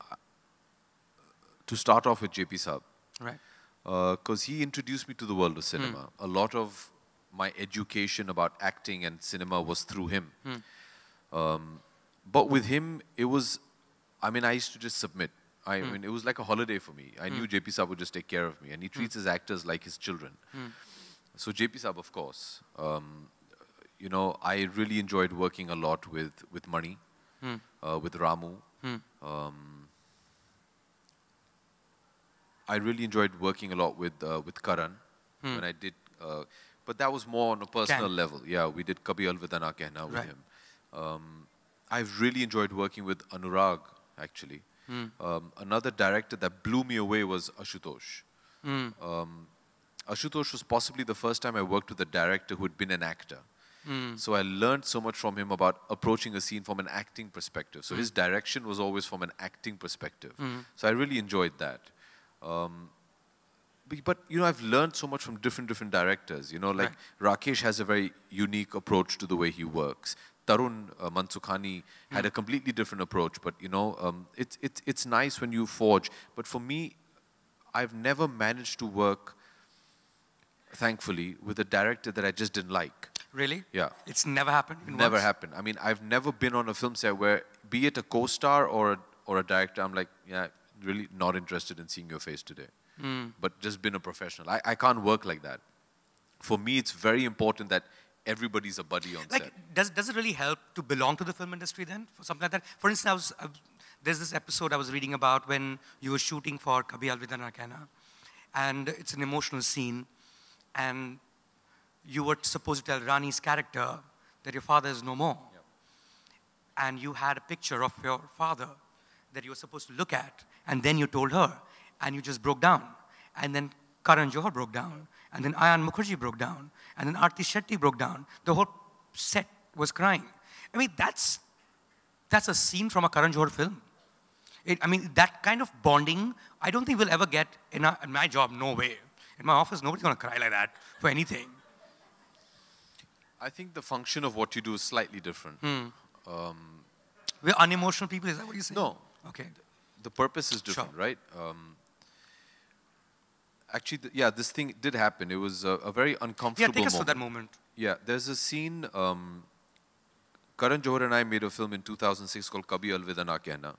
to start off with JP Saab. Right. Because he introduced me to the world of cinema. A lot of my education about acting and cinema was through him. But with him, it was, I mean, I used to just submit. I mean, it was like a holiday for me. I knew JP Saab would just take care of me. And he treats his actors like his children. So JP Saab, of course. You know, I really enjoyed working a lot with Mani, with Ramu. I really enjoyed working a lot with Karan when I did, but that was more on a personal level. Yeah, we did Kabhi Alvida Na Kehna with him. I've really enjoyed working with Anurag, actually. Another director that blew me away was Ashutosh. Ashutosh was possibly the first time I worked with a director who had been an actor. So I learned so much from him about approaching a scene from an acting perspective. So his direction was always from an acting perspective. So I really enjoyed that. But you know, I've learned so much from different directors. You know, like Rakesh has a very unique approach to the way he works. Tarun Mansukhani had a completely different approach. But you know, it's nice when you forge. But for me, I've never managed to work, thankfully, with a director that I just didn't like. Really? Yeah. It's never happened? Never happened. I mean, I've never been on a film set where, be it a co-star or a director, I'm like, yeah, really not interested in seeing your face today. But just been a professional. I can't work like that. For me, it's very important that everybody's a buddy on set. Does it really help to belong to the film industry then? For something like that? For instance, there's this episode I was reading about when you were shooting for Kabhi Alvida Na Kehna. And it's an emotional scene. And you were supposed to tell Rani's character that your father is no more. And you had a picture of your father that you were supposed to look at. And then you told her. And you just broke down. And then Karan Johar broke down. And then Ayan Mukherjee broke down. And then Aarti Shetty broke down. The whole set was crying. I mean, that's a scene from a Karan Johar film. I mean, that kind of bonding, I don't think we'll ever get in my job, no way. In my office, nobody's going to cry like that for anything. I think the function of what you do is slightly different. We're unemotional people, is that what you're saying? No. Okay. The purpose is different, right? Actually, yeah, this thing did happen. It was a very uncomfortable moment. Yeah, take us through that moment. Yeah, there's a scene, Karan Johar and I made a film in 2006 called Kabhi Alvida Na Kehna,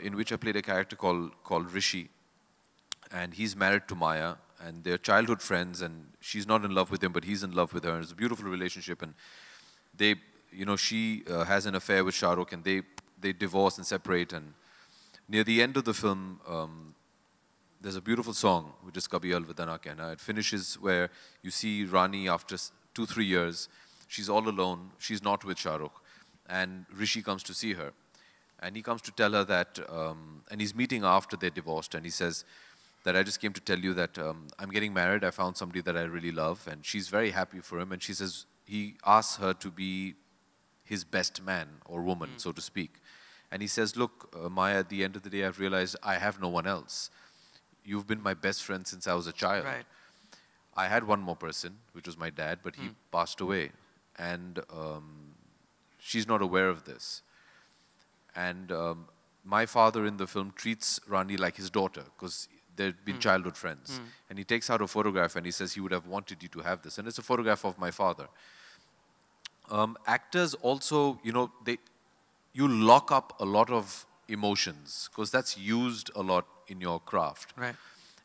in which I played a character called Rishi. And he's married to Maya, and they're childhood friends, and she's not in love with him, but he's in love with her. And it's a beautiful relationship, and they, you know, she has an affair with Shah Rukh, and they divorce and separate. And near the end of the film, there's a beautiful song, which is Kabhi Alvida Na Kehna. It finishes where you see Rani after 2-3 years. She's all alone. She's not with Shah Rukh. And Rishi comes to see her. And he comes to tell her that, and he's meeting after they're divorced, and he says that I just came to tell you that I'm getting married. I found somebody that I really love, and she's very happy for him. And she says, he asks her to be his best man or woman, so to speak. And he says, look, Maya, at the end of the day, I've realized I have no one else. You've been my best friend since I was a child. Right. I had one more person, which was my dad, but he passed away. And she's not aware of this. And my father in the film treats Rani like his daughter, because they've been childhood friends. And he takes out a photograph and he says he would have wanted you to have this. And it's a photograph of my father. Actors also, you know, you lock up a lot of emotions, because that's used a lot in your craft. Right.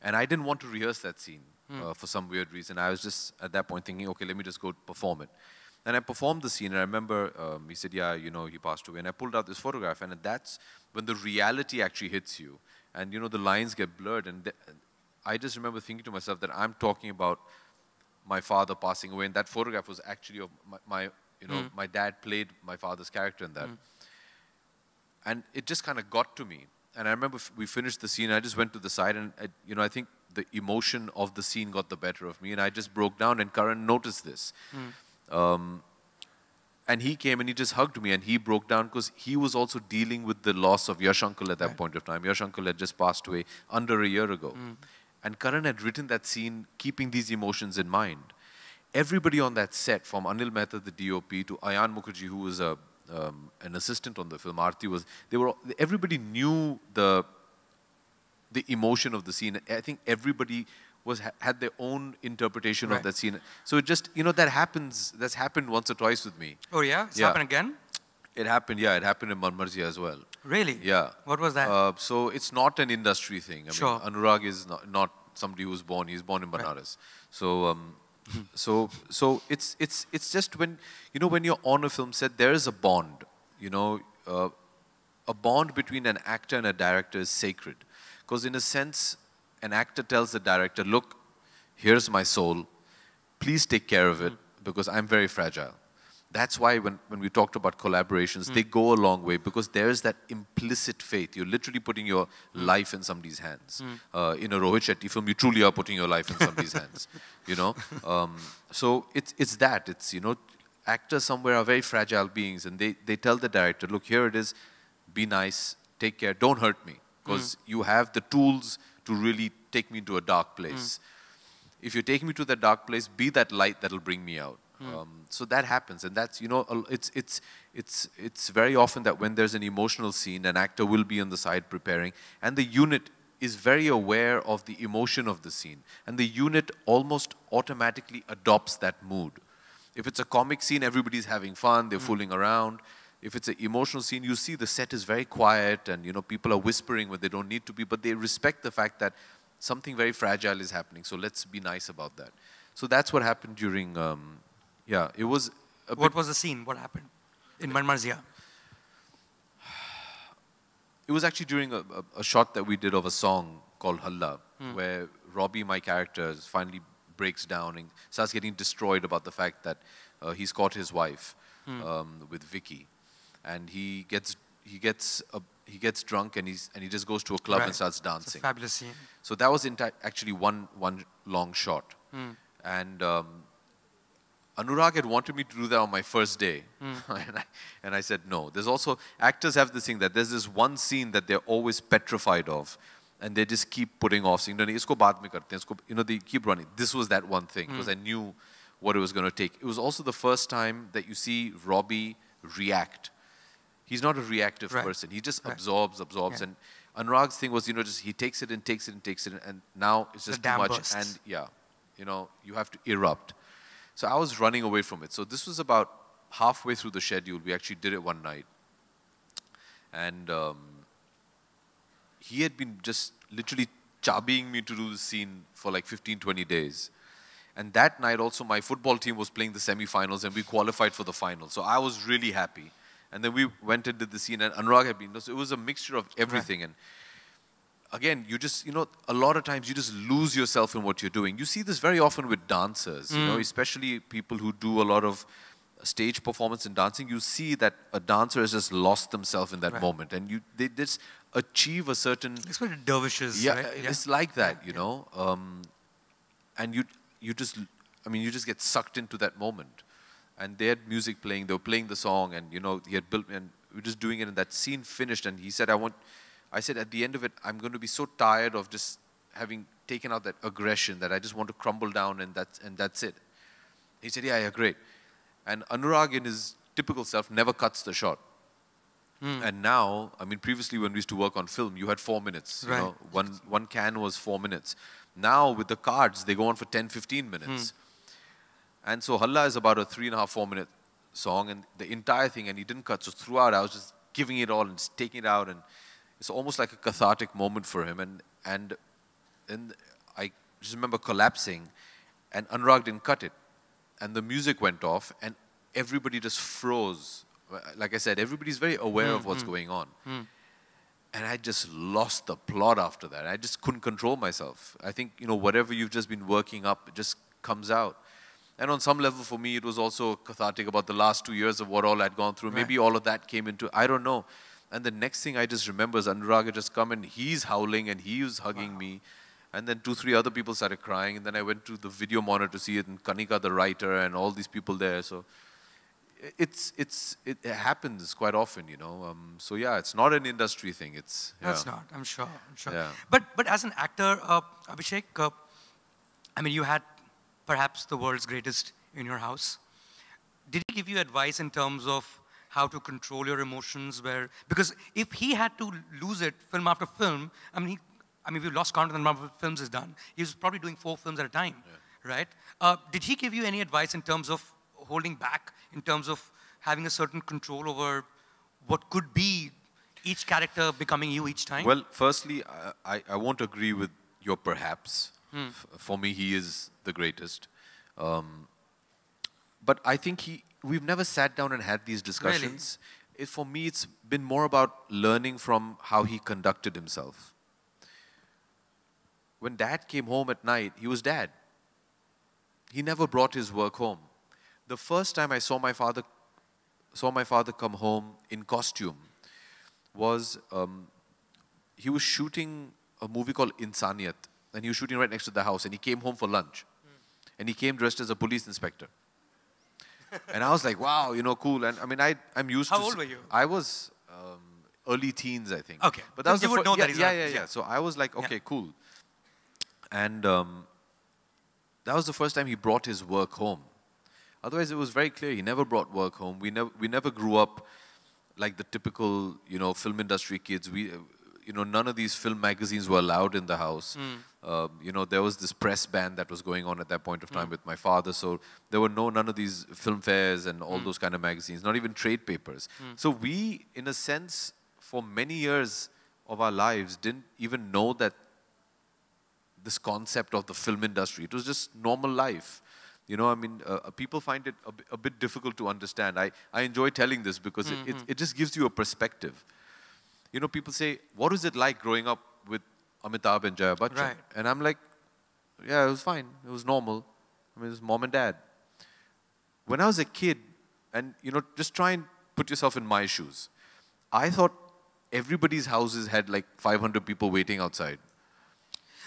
And I didn't want to rehearse that scene for some weird reason. I was just at that point thinking, okay, let me just go perform it. And I performed the scene, and I remember he said, yeah, you know, he passed away. And I pulled out this photograph, and that's when the reality actually hits you. And, you know, the lines get blurred. And I just remember thinking to myself that I'm talking about my father passing away, and that photograph was actually of my dad played my father's character in that. And it just kind of got to me. And I remember we finished the scene, and I just went to the side, and I think the emotion of the scene got the better of me, and I just broke down, and Karan noticed this. And he came and he just hugged me, and he broke down because he was also dealing with the loss of Yash Uncle at that point of time. Yash Uncle had just passed away under a year ago. And Karan had written that scene keeping these emotions in mind. Everybody on that set, from Anil Mehta, the DOP, to Ayan Mukherjee, who was an assistant on the film, Aarti everybody knew the emotion of the scene. I think everybody had their own interpretation of that scene. So it just, that happens, that's happened once or twice with me. Oh yeah? It's happened again? It happened, yeah, it happened in Marmarji as well. Really? Yeah. What was that? So it's not an industry thing. I mean, Anurag is not somebody who's born, he's born in Banaras. So, so it's just when, when you're on a film set, there is a bond, a bond between an actor and a director is sacred. Because in a sense, an actor tells the director, look, here's my soul, please take care of it, because I'm very fragile. That's why when we talked about collaborations, they go a long way, because there's that implicit faith. You're literally putting your life in somebody's hands. In a Rohit Shetty film, you truly are putting your life in somebody's hands. So it's that. It's, actors somewhere are very fragile beings, and they tell the director, look, here it is, be nice, take care, don't hurt me, because you have the tools to really take me into a dark place. If you're taking me to that dark place, be that light that'll bring me out. So that happens, and that's, it's very often that when there's an emotional scene, an actor will be on the side preparing, and the unit is very aware of the emotion of the scene, and the unit almost automatically adopts that mood. If it's a comic scene, everybody's having fun, they're fooling around. If it's an emotional scene, you see the set is very quiet, and people are whispering when they don't need to be, but they respect the fact that something very fragile is happening, so let's be nice about that. So that's what happened during, it was What was the scene? What happened in Marmarzia? It was actually during a shot that we did of a song called Halla, where Robbie, my character, finally breaks down and starts getting destroyed about the fact that he's caught his wife with Vicky. And he gets drunk, and he just goes to a club and starts dancing. It's a fabulous scene. So that was actually one long shot. And Anurag had wanted me to do that on my first day. And I said no. There's also, actors have this thing that there's this one scene that they're always petrified of, and they just keep putting off saying, isko baad mein karte hain, they keep running. This was that one thing, because I knew what it was going to take. It was also the first time that you see Robbie react. He's not a reactive Right. person. He just Right. absorbs. Yeah. And Anurag's thing was, just he takes it in, and now it's just The too dam much. bursts. And you have to erupt. So I was running away from it. So this was about halfway through the schedule. We actually did it one night. And he had been just literally chabiing me to do the scene for like 15, 20 days. And that night also my football team was playing the semi-finals and we qualified for the final. So I was really happy. And then we went and did the scene and Anurag had been, so it was a mixture of everything. Right. And again, you just, a lot of times you just lose yourself in what you're doing. You see this very often with dancers, especially people who do a lot of stage performance and dancing. You see that a dancer has just lost themselves in that Right. moment. And they just achieve a certain... It's what dervishes, yeah, right? it's like that, you know. And you just get sucked into that moment. And they had music playing, they were playing the song, and he had built, and we were just doing it, and that scene finished, and he said, I said at the end of it, I'm going to be so tired of just having taken out that aggression that I just want to crumble down, and that's it. He said, yeah, great. And Anurag, in his typical self, never cuts the shot. And now, previously when we used to work on film, you had 4 minutes. Right. One can was 4 minutes. Now with the cards, they go on for 10, 15 minutes. And so Halla is about a 3.5, 4 minute song, and the entire thing, and he didn't cut. So throughout, I was just giving it all and just taking it out, and it's almost like a cathartic moment for him. And I just remember collapsing, and Anurag didn't cut it, and the music went off, and everybody just froze. Like I said, everybody's very aware of what's going on. And I just lost the plot after that. I just couldn't control myself. I think, whatever you've just been working up, it just comes out. And on some level for me, it was also cathartic about the last 2 years of what all I'd gone through. Right. Maybe all of that came into, I don't know. And the next thing I just remember is Anurag had just come and he's howling and he was hugging me. And then 2, 3 other people started crying. And then I went to the video monitor to see it, and Kanika, the writer, and all these people there. So it happens quite often, So yeah, it's not an industry thing. That's not, I'm sure. Yeah. But as an actor, Abhishek, you had perhaps the world's greatest in your house. Did he give you advice in terms of how to control your emotions? Because if he had to lose it film after film, we've lost count of the number of films he's done. He was probably doing 4 films at a time, right? Did he give you any advice in terms of holding back, in terms of having a certain control over what could be each character becoming you each time? Well, firstly, I won't agree with your perhaps. For me, he is the greatest. But I think we've never sat down and had these discussions. Really? For me, it's been more about learning from how he conducted himself. When Dad came home at night, he was Dad. He never brought his work home. The first time I saw my father come home in costume was he was shooting a movie called Insaniyat. And he was shooting right next to the house, and he came home for lunch. And he came dressed as a police inspector. And I was like, wow, cool. And I'm used to... How old were you? I was early teens, I think. Okay. But that was you would know that he's yeah. So I was like, okay, cool. And that was the first time he brought his work home. Otherwise, it was very clear. He never brought work home. We never grew up like the typical, film industry kids. None of these film magazines were allowed in the house. There was this press ban that was going on at that point of time with my father. So there were none of these film fairs and all those kind of magazines, not even trade papers. So we, in a sense, for many years of our lives, didn't even know that this concept of the film industry. It was just normal life. People find it a bit difficult to understand. I enjoy telling this because it just gives you a perspective. People say, what was it like growing up with Amitabh and Jaya Bachchan? Right. And I'm like, yeah, it was fine. It was normal. It was mom and dad. When I was a kid, and, just try and put yourself in my shoes. I thought everybody's houses had like 500 people waiting outside.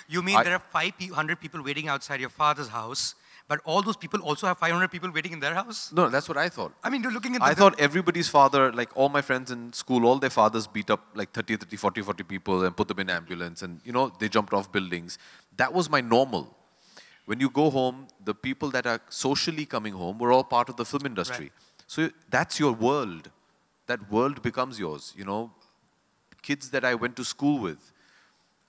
You mean there are 500 people waiting outside your father's house, but all those people also have 500 people waiting in their house? No, that's what I thought. You're looking at I thought everybody's father, like all my friends in school, all their fathers beat up like 30, 40 people and put them in ambulance and, they jumped off buildings. That was my normal. When you go home, the people that are socially coming home were all part of the film industry. Right. So that's your world. that world becomes yours. You know, kids that I went to school with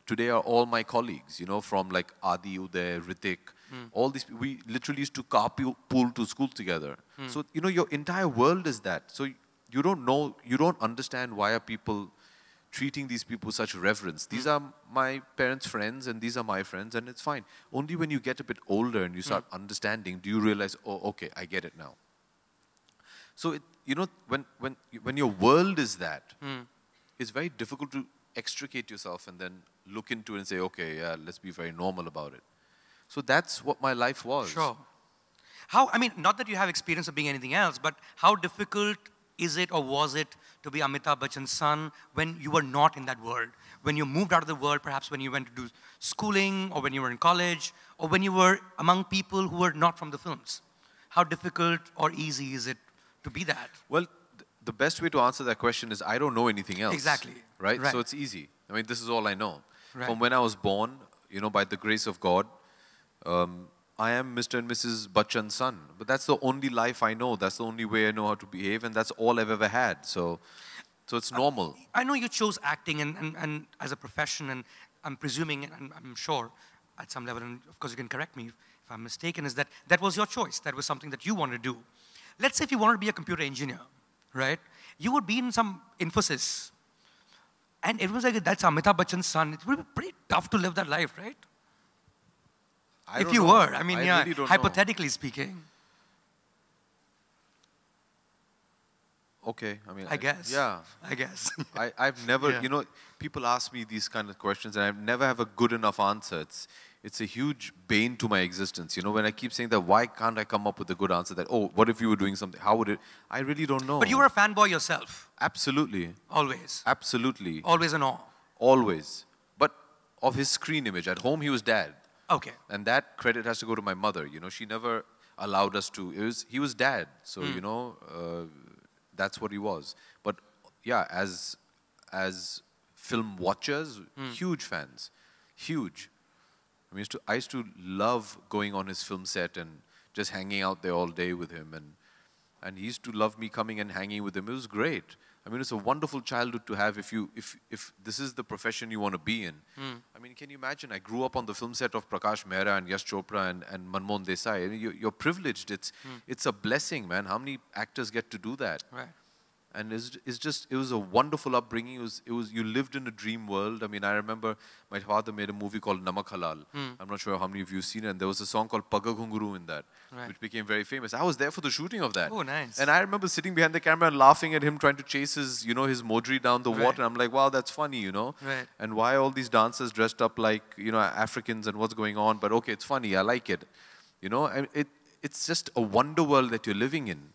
today are all my colleagues, you know, from like Adi, Uday, Ritik, all these, we literally used to carpool to school together. So, you know, your entire world is that. So you don't know, you don't understand why are people treating these people with such reverence. These are my parents' friends and these are my friends and it's fine. Only when you get a bit older and you start understanding, do you realize, oh, okay, I get it now. So, you know, when your world is that, it's very difficult to extricate yourself and then look into it and say, okay, yeah, let's be very normal about it. So that's what my life was. Sure. How, I mean, not that you have experience of being anything else, but how difficult is it or was it to be Amitabh Bachchan's son when you were not in that world? When you moved out of the world, perhaps when you went to do schooling or when you were in college or when you were among people who were not from the films? How difficult or easy is it to be that? Well, the best way to answer that question is I don't know anything else. Exactly. Right? So it's easy. I mean, this is all I know. Right. From when I was born, you know, by the grace of God, I am Mr. and Mrs. Bachchan's son. But that's the only life I know. That's the only way I know how to behave, and that's all I've ever had. So it's normal. I know you chose acting and as a profession, and I'm presuming, and I'm sure at some level, and of course you can correct me if I'm mistaken, is that that was your choice. That was something that you wanted to do. Let's say if you wanted to be a computer engineer, right? You would be in some Infosys. And it was like, that's Amitabh Bachchan's son. It would be pretty tough to live that life, right? If you were, I mean, yeah, really hypothetically speaking. Okay, I mean, I guess. Yeah. I guess. I've never, you know, people ask me these kind of questions and I never have a good enough answer. It's a huge bane to my existence. You know, when I keep saying that, why can't I come up with a good answer that, oh, what if you were doing something? How would it? I really don't know. But you were a fanboy yourself. Absolutely. Always. Absolutely. Always and all. Always. But of his screen image. At home, he was dad. Okay. And that credit has to go to my mother. You know, she never allowed us to. He was dad. So, you know, that's what he was. But yeah, as film watchers, huge fans. Huge. I mean, I used to love going on his film set and just hanging out there all day with him. And he used to love me coming and hanging with him. It was great. I mean, it's a wonderful childhood to have if this is the profession you want to be in. I mean, can you imagine? I grew up on the film set of Prakash Mehra and Yash Chopra and Manmohan Desai. I mean, you're privileged. It's a blessing, man. How many actors get to do that? Right. And it was a wonderful upbringing. You lived in a dream world. I mean, I remember my father made a movie called Namak Halal. I'm not sure how many of you have seen it. And there was a song called Pagga Ghunguru in that, which became very famous. I was there for the shooting of that. Oh, nice. And I remember sitting behind the camera and laughing at him trying to chase his Modri down the water. And I'm like, wow, that's funny, you know. Right. And why all these dancers dressed up like, you know, Africans and what's going on? But okay, it's funny. I like it. You know, and it's just a wonder world that you're living in.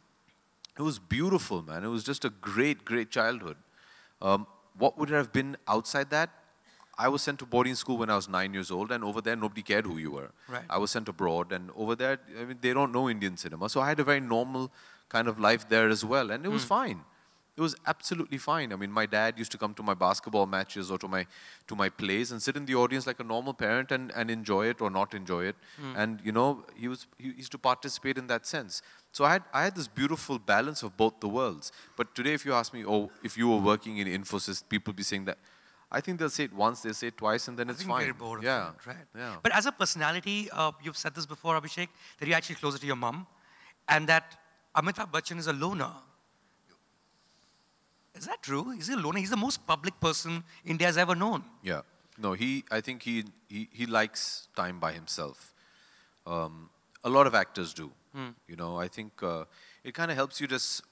It was beautiful, man. It was just a great, great childhood. What would it have been outside that? I was sent to boarding school when I was 9 years old, and over there, nobody cared who you were. Right. I was sent abroad, and over there, I mean, they don't know Indian cinema. So I had a very normal kind of life there as well, and it was fine. It was absolutely fine. I mean, my dad used to come to my basketball matches or to my plays and sit in the audience like a normal parent and enjoy it or not enjoy it. And, you know, he used to participate in that sense. So I had this beautiful balance of both the worlds. But today, if you ask me, oh, if you were working in Infosys, people be saying that. I think they'll say it once, they'll say it twice, and then it's fine. Very bored of it, right? Yeah. But as a personality, you've said this before, Abhishek, that you're actually closer to your mum, and that Amitabh Bachchan is a loner. Is that true? Is he a loner? He's the most public person India has ever known. Yeah. No, I think he likes time by himself. A lot of actors do. You know, I think it kind of helps you just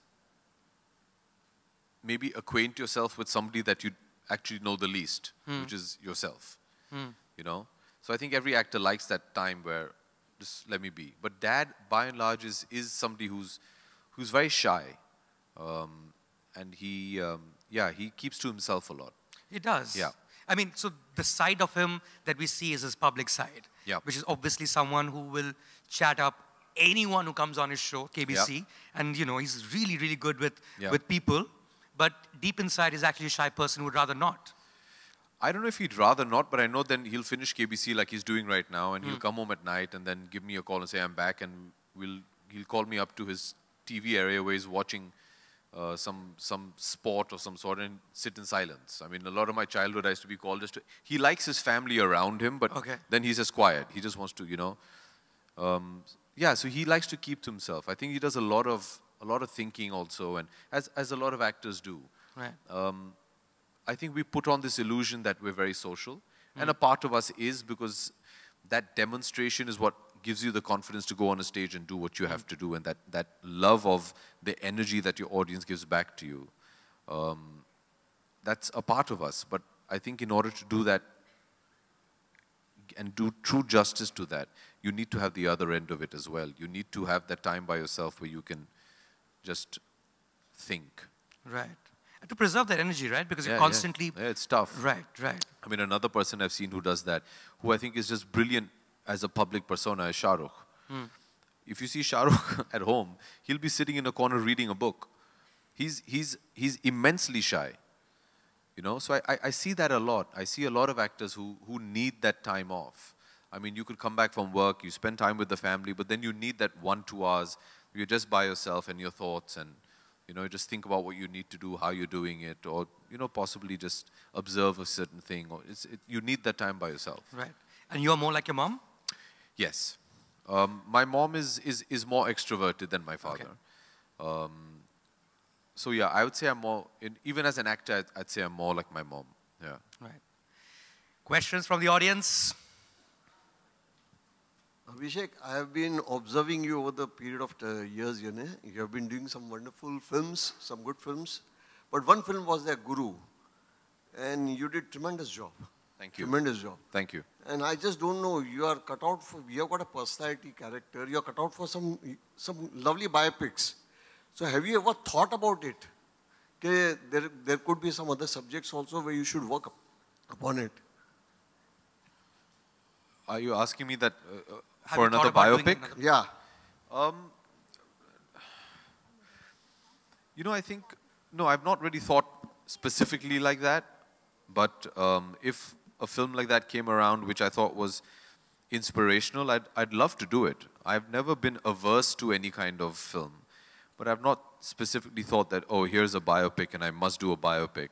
maybe acquaint yourself with somebody that you actually know the least, which is yourself. You know? So I think every actor likes that time where just let me be. But Dad, by and large, is somebody who's very shy. And he keeps to himself a lot. He does. Yeah. I mean, so the side of him that we see is his public side. Yeah. Which is obviously someone who will chat up anyone who comes on his show, KBC. Yeah. And, you know, he's really, really good with Yeah. people. But deep inside, he's actually a shy person who would rather not. I don't know if he'd rather not, but I know then he'll finish KBC like he's doing right now, and he'll come home at night and then give me a call and say, I'm back, and he'll call me up to his TV area where he's watching some sport of some sort and sit in silence. I mean, a lot of my childhood I used to be called just to, he likes his family around him, but then he's just quiet. He just wants to, you know, yeah, so he likes to keep to himself. I think he does a lot of thinking also, and as a lot of actors do. Right. I think we put on this illusion that we're very social, and a part of us is, because that demonstration is what gives you the confidence to go on a stage and do what you have to do, and that love of the energy that your audience gives back to you. That's a part of us, but I think in order to do that and do true justice to that, you need to have the other end of it as well. You need to have that time by yourself where you can just think. Right. And to preserve that energy, right? Because you're constantly... Yeah, it's tough. Right, right. I mean, another person I've seen who does that, who I think is just brilliant as a public persona, is Shah Rukh. If you see Shah Rukh at home, he'll be sitting in a corner reading a book. He's immensely shy. You know, so I see that a lot. I see a lot of actors who need that time off. I mean, you could come back from work, you spend time with the family, but then you need that 1-2 hours. You're just by yourself and your thoughts, and you know, just think about what you need to do, how you're doing it, or you know, possibly just observe a certain thing. Or you need that time by yourself. Right. And you're more like your mom? Yes. My mom is more extroverted than my father. Okay. So yeah, I would say I'm more, even as an actor, I'd say I'm more like my mom. Yeah. Right. Questions from the audience? Abhishek, I have been observing you over the period of years, you know. You have been doing some wonderful films, some good films. But one film was the Guru. And you did tremendous job. Thank you. Tremendous job. Thank you. And I just don't know, you are cut out for, you have got a personality character, you are cut out for some lovely biopics. So have you ever thought about it? Okay, there could be some other subjects also where you should work upon it. Are you asking me that for another biopic? Yeah. You know, I think, no, I've not really thought specifically like that. But if a film like that came around, which I thought was inspirational, I'd love to do it. I've never been averse to any kind of film. But I've not specifically thought that, oh, here's a biopic and I must do a biopic.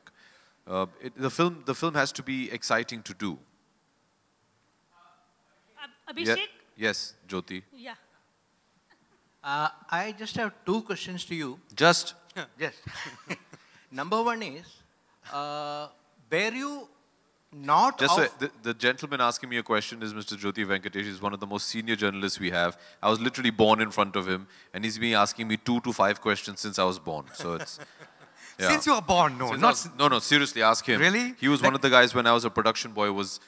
The film has to be exciting to do. Abhishek? Yes, Jyoti. Yeah. I just have 2 questions to you. Just? Yes. Number 1 is, were you not Just so the gentleman asking me a question is Mr. Jyoti Venkatesh. He's one of the most senior journalists we have. I was literally born in front of him, and he's been asking me 2 to 5 questions since I was born. So it's... Yeah. Since you were born, no. No, seriously, ask him. Really? He was one of the guys when I was a production boy, was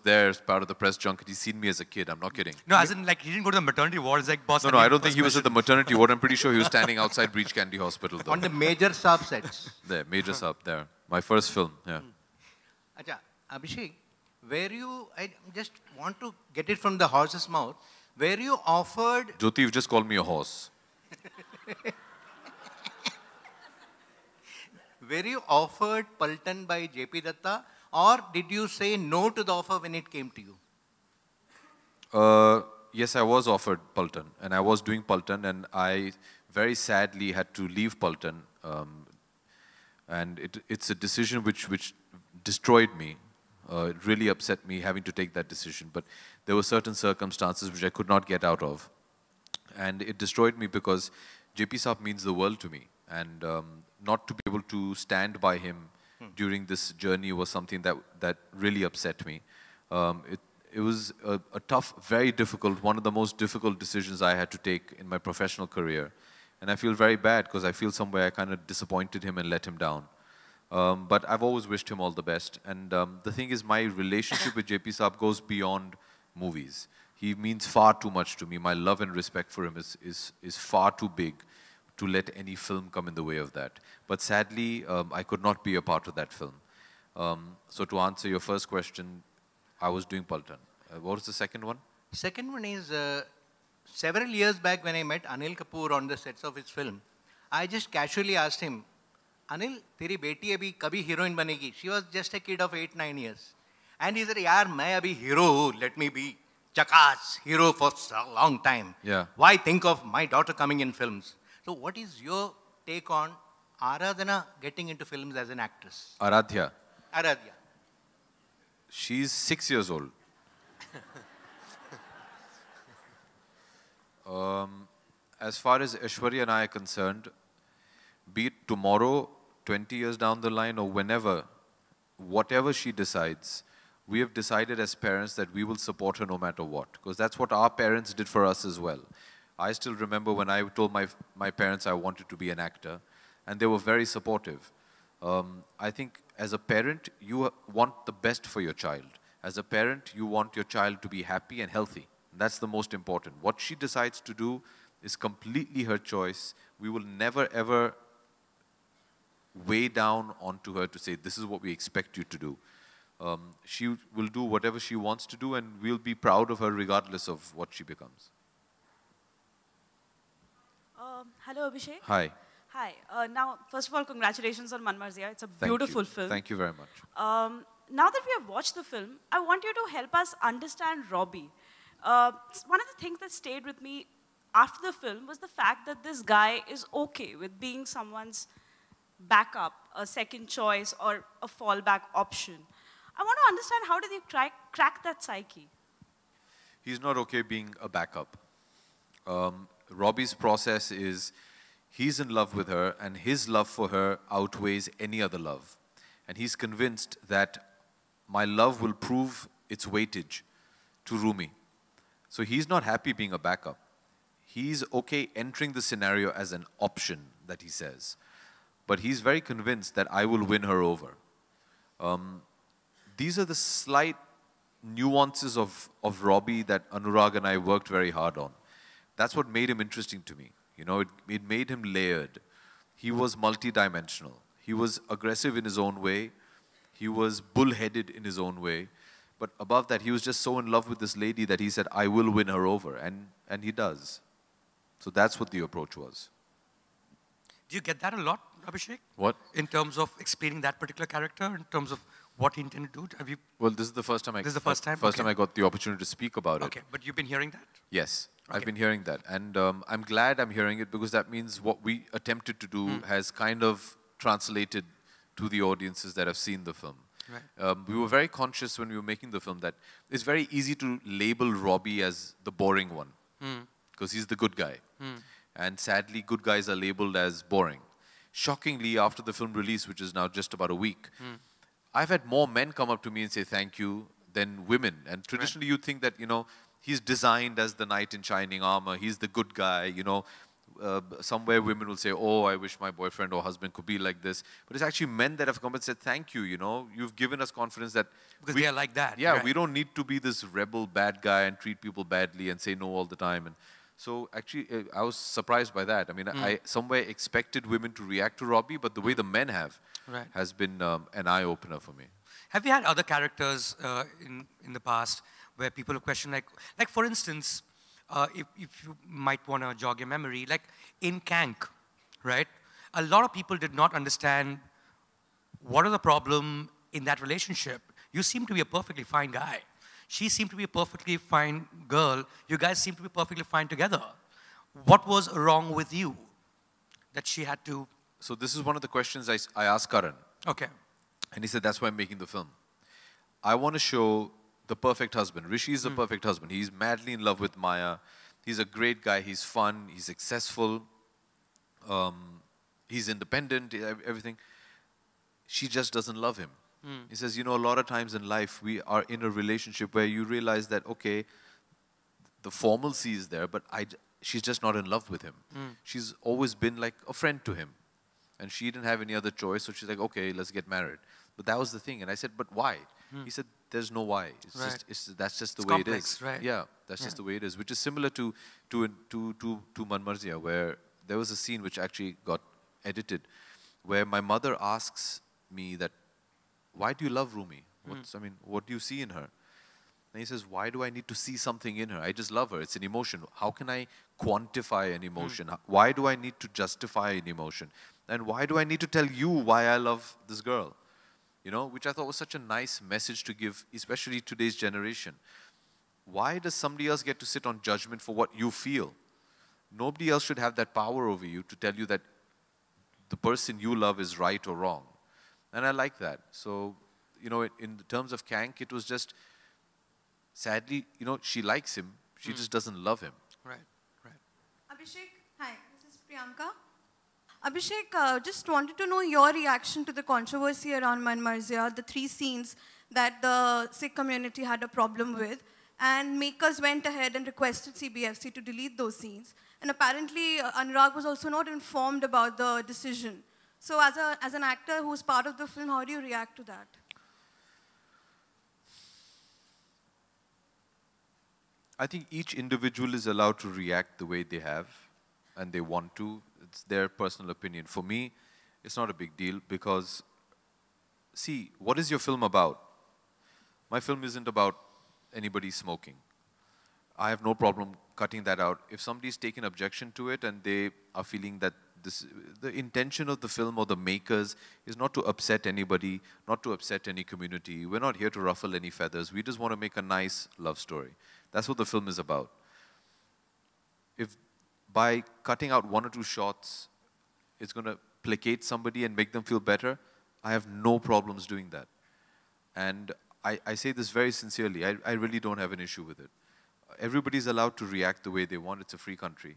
there as part of the press junket. He's seen me as a kid. I'm not kidding. No, as in, like, he didn't go to the maternity ward. It's like, boss. No, I don't think he was at the maternity ward. I'm pretty sure he was standing outside Breach Candy Hospital, though. on the major sub-sets? There, major sub, there. My first film, yeah. Acha, Abhishek, were you, I just want to get it from the horse's mouth, were you offered... Jyoti, you've just called me a horse. Were you offered Paltan by J.P. Datta, or did you say no to the offer when it came to you? Yes, I was offered Paltan, and I was doing Paltan, and I very sadly had to leave Paltan. And it's a decision which destroyed me. It really upset me having to take that decision. But there were certain circumstances which I could not get out of. And it destroyed me because JP Saab means the world to me. And not to be able to stand by him during this journey was something that really upset me. It was a tough, very difficult, one of the most difficult decisions I had to take in my professional career. And I feel very bad because I feel somewhere I kind of disappointed him and let him down. But I've always wished him all the best. And the thing is, my relationship with JP Saab goes beyond movies. He means far too much to me. My love and respect for him is far too big to let any film come in the way of that. But sadly, I could not be a part of that film. So to answer your first question, I was doing Paltan. What was the second one? Second one is, several years back when I met Anil Kapoor on the sets of his film, I just casually asked him, Anil, teri beti abhi kabhi heroine banegi? She was just a kid of 8-9 years. And he said, yaar, main abhi hero, let me be chakas, hero for a long time. Yeah. Why think of my daughter coming in films? So what is your take on Aradhana getting into films as an actress? Aradhya, Aradhya. she's 6 years old. As far as Aishwarya and I are concerned, be it tomorrow, 20 years down the line, or whenever, whatever she decides, we have decided as parents that we will support her no matter what. Because that's what our parents did for us as well. I still remember when I told my parents I wanted to be an actor, and they were very supportive. I think as a parent, you want the best for your child. As a parent, you want your child to be happy and healthy. That's the most important. What she decides to do is completely her choice. We will never, ever weigh down onto her to say, this is what we expect you to do. She will do whatever she wants to do, and we'll be proud of her regardless of what she becomes. Hello, Abhishek. Hi. Hi. Now, first of all, congratulations on Man Marzia. It's a beautiful film. Thank you very much. Now that we have watched the film, I want you to help us understand Robbie. One of the things that stayed with me after the film was the fact that this guy is okay with being someone's backup, a second choice, or a fallback option. I want to understand, how did you crack that psyche? He's not okay being a backup. Robbie's process is, he's in love with her, and his love for her outweighs any other love. And he's convinced that my love will prove its weightage to Rumi. So he's not happy being a backup. He's okay entering the scenario as an option, that he says. But he's very convinced that I will win her over. These are the slight nuances of Robbie that Anurag and I worked very hard on. That's what made him interesting to me. You know, it made him layered. He was multidimensional. He was aggressive in his own way. He was bullheaded in his own way. But above that, he was just so in love with this lady that he said, I will win her over. And he does. So that's what the approach was. Do you get that a lot, Abhishek? What? In terms of explaining that particular character, in terms of what he intended to do? Have you? Well, this is the first time This is the first time? First Okay. time I got the opportunity to speak about it. Okay, but you've been hearing that? Yes, I've Okay. been hearing that. And I'm glad I'm hearing it, because that means what we attempted to do has kind of translated to the audiences that have seen the film. Right. We were very conscious when we were making the film that it's very easy to label Robbie as the boring one, because he's the good guy. And sadly, good guys are labeled as boring. Shockingly, after the film release, which is now just about a week, I've had more men come up to me and say thank you than women. And traditionally, you'd think that, you know, he's designed as the knight in shining armor. He's the good guy, you know. Somewhere women will say, oh, I wish my boyfriend or husband could be like this. But it's actually men that have come and said, thank you, you know. You've given us confidence that... Because they are like that. Yeah, right. we don't need to be this rebel bad guy and treat people badly and say no all the time. And so actually, I was surprised by that. I mean, I somewhere expected women to react to Robbie, but the way the men have has been an eye-opener for me. Have you had other characters in the past where people have questioned, like for instance, if you might want to jog your memory, like in Kank, right? A lot of people did not understand what are the problem in that relationship. You seem to be a perfectly fine guy. She seemed to be a perfectly fine girl. You guys seem to be perfectly fine together. What was wrong with you that she had to... So this is one of the questions I asked Karan. Okay. And he said, that's why I'm making the film. I want to show the perfect husband. Rishi is the perfect husband. He's madly in love with Maya. He's a great guy. He's fun. He's successful. He's independent, everything. She just doesn't love him. He says, you know, a lot of times in life, we are in a relationship where you realize that, okay, the formalcy is there, but she's just not in love with him. She's always been like a friend to him. And she didn't have any other choice, so she's like, okay, let's get married. But that was the thing. And I said, but why? He said, there's no why. It's Right. just, that's just the It's way complex, it is. right? Yeah, that's just the way it is, which is similar to Man Marzia, where there was a scene which actually got edited, where my mother asks me that, why do you love Rumi? I mean, what do you see in her? And he says, why do I need to see something in her? I just love her. It's an emotion. How can I quantify an emotion? Why do I need to justify an emotion? And why do I need to tell you why I love this girl? You know, which I thought was such a nice message to give, especially today's generation. Why does somebody else get to sit on judgment for what you feel? Nobody else should have that power over you to tell you that the person you love is right or wrong. And I like that. So, you know, in terms of Kank, it was just, sadly, you know, she likes him. She just doesn't love him. Right, right. Abhishek, hi, this is Priyanka. Abhishek, just wanted to know your reaction to the controversy around Man Marzia, the 3 scenes that the Sikh community had a problem with. And makers went ahead and requested CBFC to delete those scenes. And apparently, Anurag was also not informed about the decision. So as an actor who's part of the film, how do you react to that? I think each individual is allowed to react the way they have and they want to. It's their personal opinion. For me, it's not a big deal because, see, what is your film about? My film isn't about anybody smoking. I have no problem cutting that out. If somebody's taken objection to it and they are feeling that the intention of the film or the makers is not to upset anybody, not to upset any community. We're not here to ruffle any feathers. We just want to make a nice love story. That's what the film is about. If by cutting out 1 or 2 shots, it's going to placate somebody and make them feel better, I have no problems doing that. And I say this very sincerely. I really don't have an issue with it. Everybody's allowed to react the way they want. It's a free country.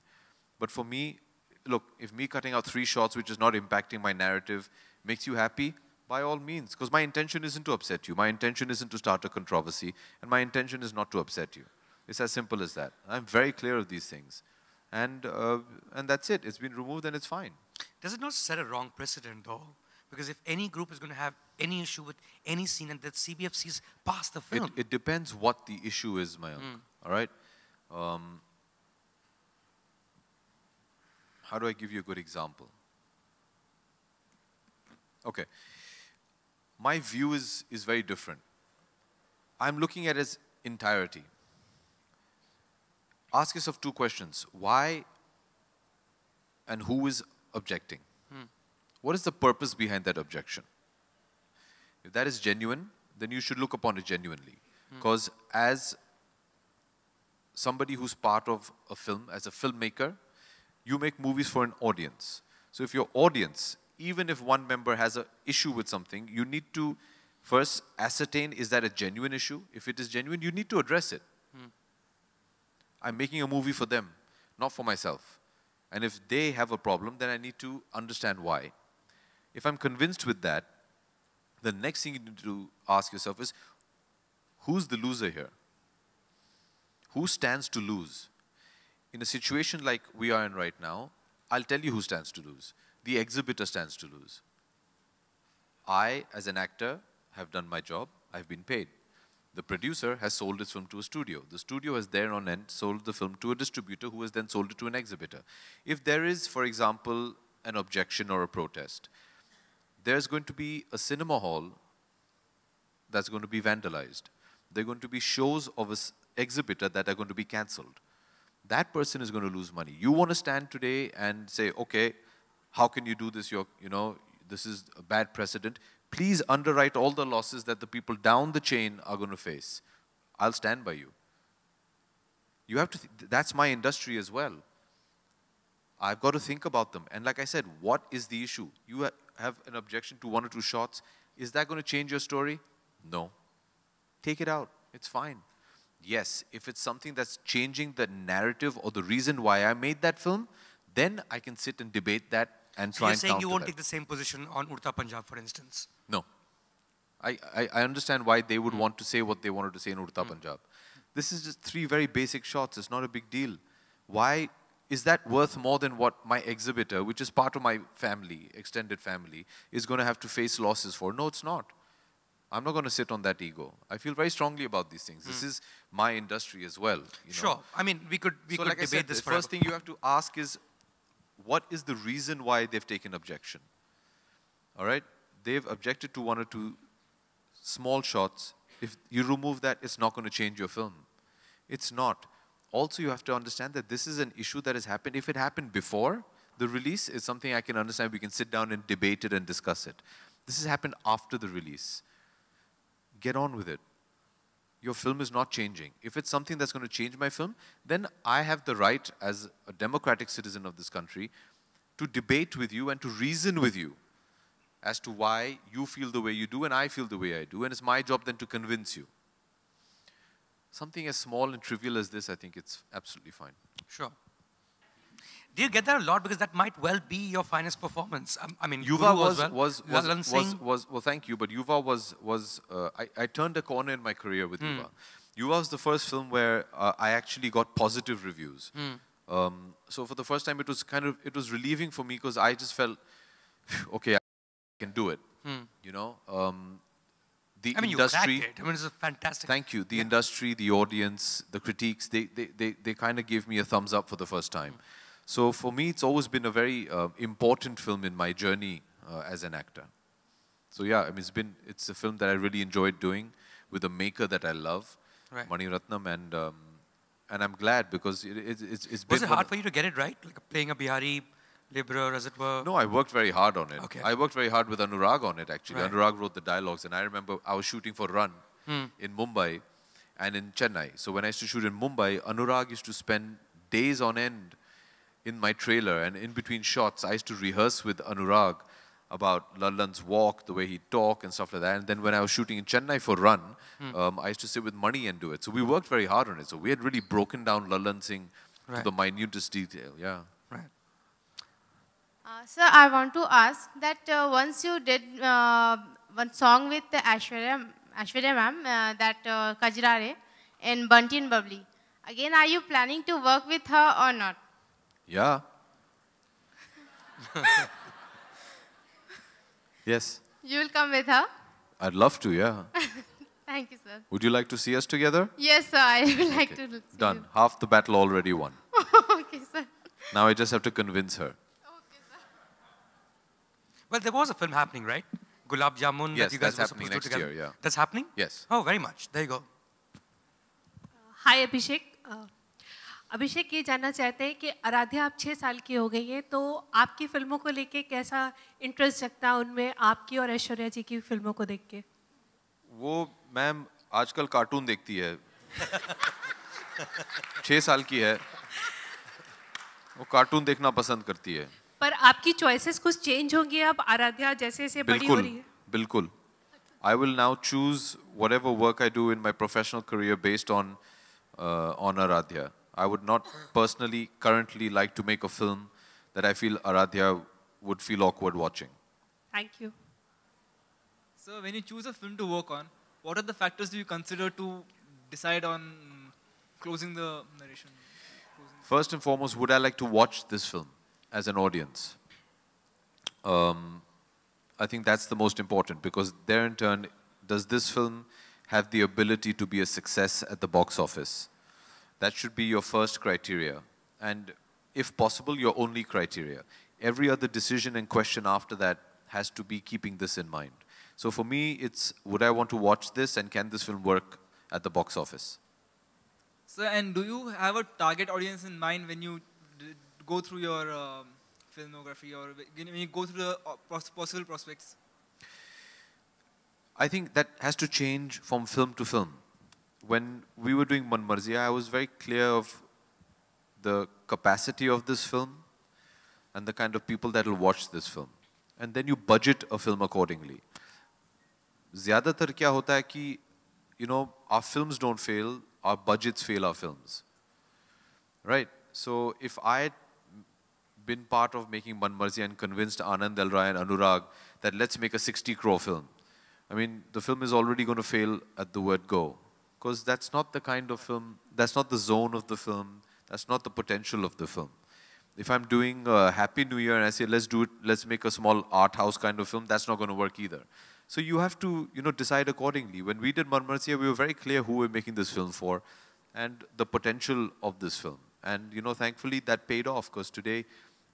But for me, look, if me cutting out 3 shots, which is not impacting my narrative, makes you happy, by all means. Because my intention isn't to upset you. My intention isn't to start a controversy. And my intention is not to upset you. It's as simple as that. I'm very clear of these things. And that's it. It's been removed and it's fine. Does it not set a wrong precedent, though? Because if any group is going to have any issue with any scene and that CBFC's past the film. It depends what the issue is, Mayank. All right? How do I give you a good example? Okay. My view is very different. I'm looking at it as entirety. Ask yourself 2 questions. Why and who is objecting? What is the purpose behind that objection? If that is genuine, then you should look upon it genuinely. Because as somebody who's part of a film, as a filmmaker, you make movies for an audience. So if your audience, even if one member has an issue with something, you need to first ascertain, is that a genuine issue? If it is genuine, you need to address it. I'm making a movie for them, not for myself. And if they have a problem, then I need to understand why. If I'm convinced with that, the next thing you need to ask yourself is, who's the loser here? Who stands to lose? In a situation like we are in right now, I'll tell you who stands to lose. The exhibitor stands to lose. I, as an actor, have done my job. I've been paid. The producer has sold his film to a studio. The studio has there on end sold the film to a distributor who has then sold it to an exhibitor. If there is, for example, an objection or a protest, there's going to be a cinema hall that's going to be vandalized. There are going to be shows of an exhibitor that are going to be cancelled. That person is going to lose money. You want to stand today and say, okay, how can you do this? This is a bad precedent. Please underwrite all the losses that the people down the chain are going to face. I'll stand by you. You have to, that's my industry as well. I've got to think about them. And like I said, what is the issue? You have an objection to 1 or 2 shots. Is that going to change your story? No. Take it out. It's fine. Yes, if it's something that's changing the narrative or the reason why I made that film, then I can sit and debate that and try and counter that. So you're saying you won't take the same position on Urta Punjab, for instance? No. I understand why they would want to say what they wanted to say in Urta Punjab. This is just 3 very basic shots. It's not a big deal. Why is that worth more than what my exhibitor, which is part of my family, extended family, is going to have to face losses for? No, it's not. I'm not going to sit on that ego. I feel very strongly about these things. This is my industry as well. Sure. I mean, we could like debate this the forever. first thing you have to ask is, what is the reason why they've taken objection? All right? They've objected to 1 or 2 small shots. If you remove that, it's not going to change your film. It's not. Also, you have to understand that this is an issue that has happened. If it happened before the release, it's something I can understand. We can sit down and debate it and discuss it. This has happened after the release. Get on with it. Your film is not changing. If it's something that's going to change my film, then I have the right as a democratic citizen of this country to debate with you and to reason with you as to why you feel the way you do and I feel the way I do, and it's my job then to convince you. Something as small and trivial as this, I think it's absolutely fine. Sure. Do you get that a lot? Because that might well be your finest performance. I mean, Yuva well, thank you, but Yuva I turned a corner in my career with Yuva. Yuva was the first film where I actually got positive reviews. So for the first time, it was relieving for me because I just felt, okay, I can do it. You know, the industry. You cracked it. I mean, it's a fantastic. Thank you. The industry, the audience, the critiques, they kind of gave me a thumbs up for the first time. So for me, it's always been a very important film in my journey as an actor. So yeah, I mean, it's a film that I really enjoyed doing with a maker that I love, right. Mani Ratnam, and I'm glad because it's been. Was it hard for you to get it right, like playing a Bihari laborer, as it were? No, I worked very hard on it. Okay. I worked very hard with Anurag on it, actually. Right. Anurag wrote the dialogues, and I remember I was shooting for Run in Mumbai and in Chennai. So when I used to shoot in Mumbai, Anurag used to spend days on end in my trailer, and in between shots, I used to rehearse with Anurag about Lallan's walk, the way he'd talk and stuff like that. And then when I was shooting in Chennai for Run, I used to sit with Mani and do it. So we worked very hard on it. So we had really broken down Lallan Singh to the minutest detail, yeah. Right. Sir, I want to ask that once you did one song with Aishwarya ma'am, that Kajrare in Bunty and Bubbly. Again, are you planning to work with her or not? Yeah. Yes. You will come with her? I'd love to, yeah. Thank you, sir. Would you like to see us together? Yes, sir. I would like to see Done. you. Half the battle already won. Okay, sir. Now I just have to convince her. Okay, sir. Well, there was a film happening, right? Gulab Jamun. Yes, that you guys that's were happening supposed to next do year, together. yeah. That's happening? Yes. Oh, very much. There you go. हाय अभिषेक अभिषेक ये जानना चाहते हैं कि आराध्या आप 6 साल की हो गई हैं तो आपकी फिल्मों को लेके कैसा इंटरेस्ट जगता है उनमें आपकी और ऐश्वर्या जी की फिल्मों को देख के वो मैम आजकल कार्टून देखती है 6 साल की है वो कार्टून देखना पसंद करती है पर आपकी चॉइसेस कुछ चेंज होंगी अब आराध्या जैसे जैसे बड़ी हो रही है बिल्कुल I will now choose whatever work I do in my professional career based on Aradhya. I would not personally, currently like to make a film that I feel Aradhya would feel awkward watching. Thank you. So when you choose a film to work on, what are the factors do you consider to decide on closing the narration? First and foremost, would I like to watch this film as an audience? I think that's the most important because there in turn, does this film have the ability to be a success at the box office? That should be your first criteria. And if possible, your only criteria. Every other decision and question after that has to be keeping this in mind. So for me, it's would I want to watch this and can this film work at the box office? So, and do you have a target audience in mind when you go through your filmography or when you go through the possible prospects? I think that has to change from film to film. When we were doing Man Marziya, I was very clear of the capacity of this film and the kind of people that will watch this film. And then you budget a film accordingly. Zyadatar kya hota hai ki, you know, our films don't fail, our budgets fail our films. Right? So if I had been part of making Man Marziya and convinced Anand Rai and Anurag that let's make a 60 crore film, I mean, the film is already going to fail at the word go. Because that's not the kind of film, that's not the zone of the film, that's not the potential of the film. If I'm doing Happy New Year and I say, let's do it, let's make a small art house kind of film, that's not going to work either. So you have to, you know, decide accordingly. When we did Man Marziya, we were very clear who we're making this film for and the potential of this film. And, you know, thankfully that paid off because today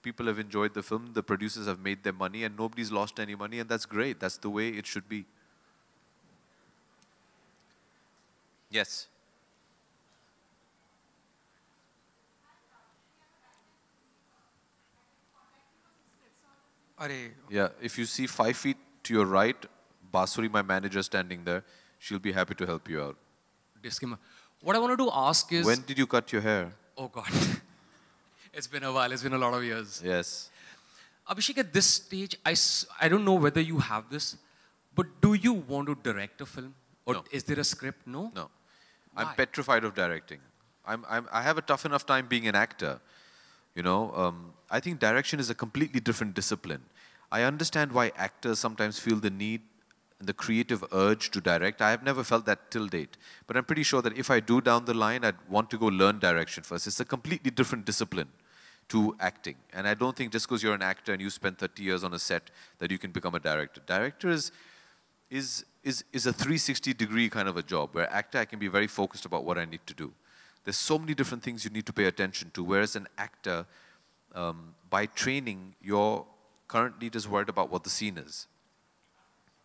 people have enjoyed the film, the producers have made their money and nobody's lost any money and that's great. That's the way it should be. Yes. Yeah, if you see 5 feet to your right, Basuri, my manager, standing there, she'll be happy to help you out. Disclaimer. What I wanted to ask is... When did you cut your hair? Oh, God. It's been a while. It's been a lot of years. Yes. Abhishek, at this stage, I don't know whether you have this, but do you want to direct a film? Or No. is there a script? No? No. Why? I'm petrified of directing. I have a tough enough time being an actor. You know, I think direction is a completely different discipline. I understand why actors sometimes feel the need and the creative urge to direct. I have never felt that till date. But I'm pretty sure that if I do down the line, I'd want to go learn direction first. It's a completely different discipline to acting. And I don't think just because you're an actor and you spend 30 years on a set that you can become a director. Director is a 360-degree kind of a job, where actor, I can be very focused about what I need to do. There's so many different things you need to pay attention to, whereas an actor, by training, you're currently just worried about what the scene is.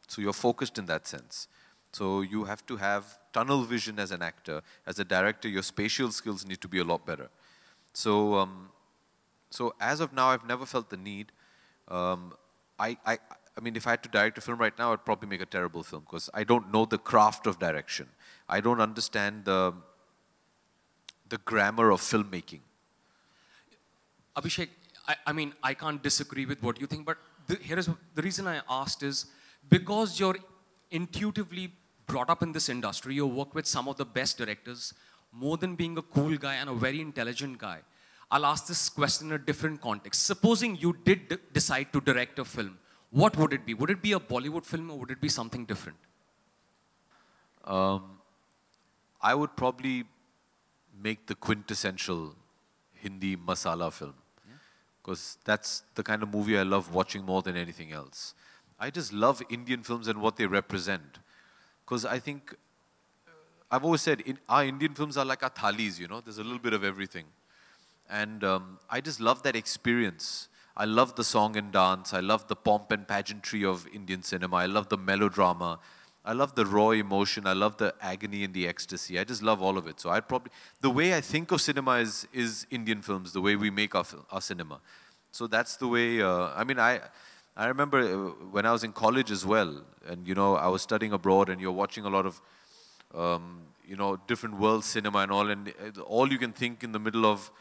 So you're focused in that sense. So you have to have tunnel vision as an actor. As a director, your spatial skills need to be a lot better. So, so as of now, I've never felt the need. I mean, if I had to direct a film right now, I'd probably make a terrible film because I don't know the craft of direction. I don't understand the grammar of filmmaking. Abhishek, I mean, I can't disagree with what you think, but here is the reason I asked is because you're intuitively brought up in this industry, you work with some of the best directors, more than being a cool guy and a very intelligent guy. I'll ask this question in a different context. Supposing you did decide to direct a film, what would it be? Would it be a Bollywood film or would it be something different? I would probably make the quintessential Hindi masala film. Because that's the kind of movie I love watching more than anything else. I just love Indian films and what they represent. Because I think, I've always said, our Indian films are like our thalis, you know, there's a little bit of everything. And I just love that experience. I love the song and dance. I love the pomp and pageantry of Indian cinema. I love the melodrama. I love the raw emotion. I love the agony and the ecstasy. I just love all of it. So I'd probably, the way I think of cinema is Indian films, the way we make our cinema. So that's the way, I mean, I remember when I was in college as well, and you know, I was studying abroad and you're watching a lot of, you know, different world cinema and all you can think in the middle of,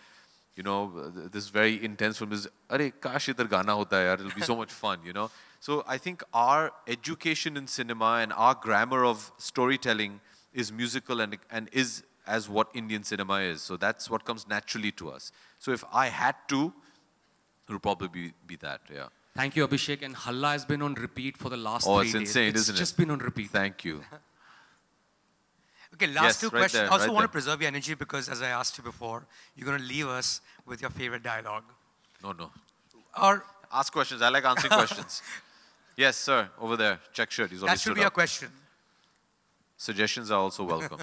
you know, this very intense film is, "Arey, kash idhar gana hota hai yaar, it'll be so much fun," you know. So I think our education in cinema and our grammar of storytelling is musical and is as what Indian cinema is. So that's what comes naturally to us. So if I had to, it would probably be that, yeah. Thank you, Abhishek. And Halla has been on repeat for the last 3 days. Oh, it's insane, isn't it? It's just been on repeat. Thank you. Okay, last Yes, two right questions. there, I also right want there. to preserve your energy because, as I asked you before, you're going to leave us with your favorite dialogue. No. Or ask questions. I like answering questions. Yes, sir. Over there. Check shirt. He's already that should stood be a up. question. Suggestions are also welcome.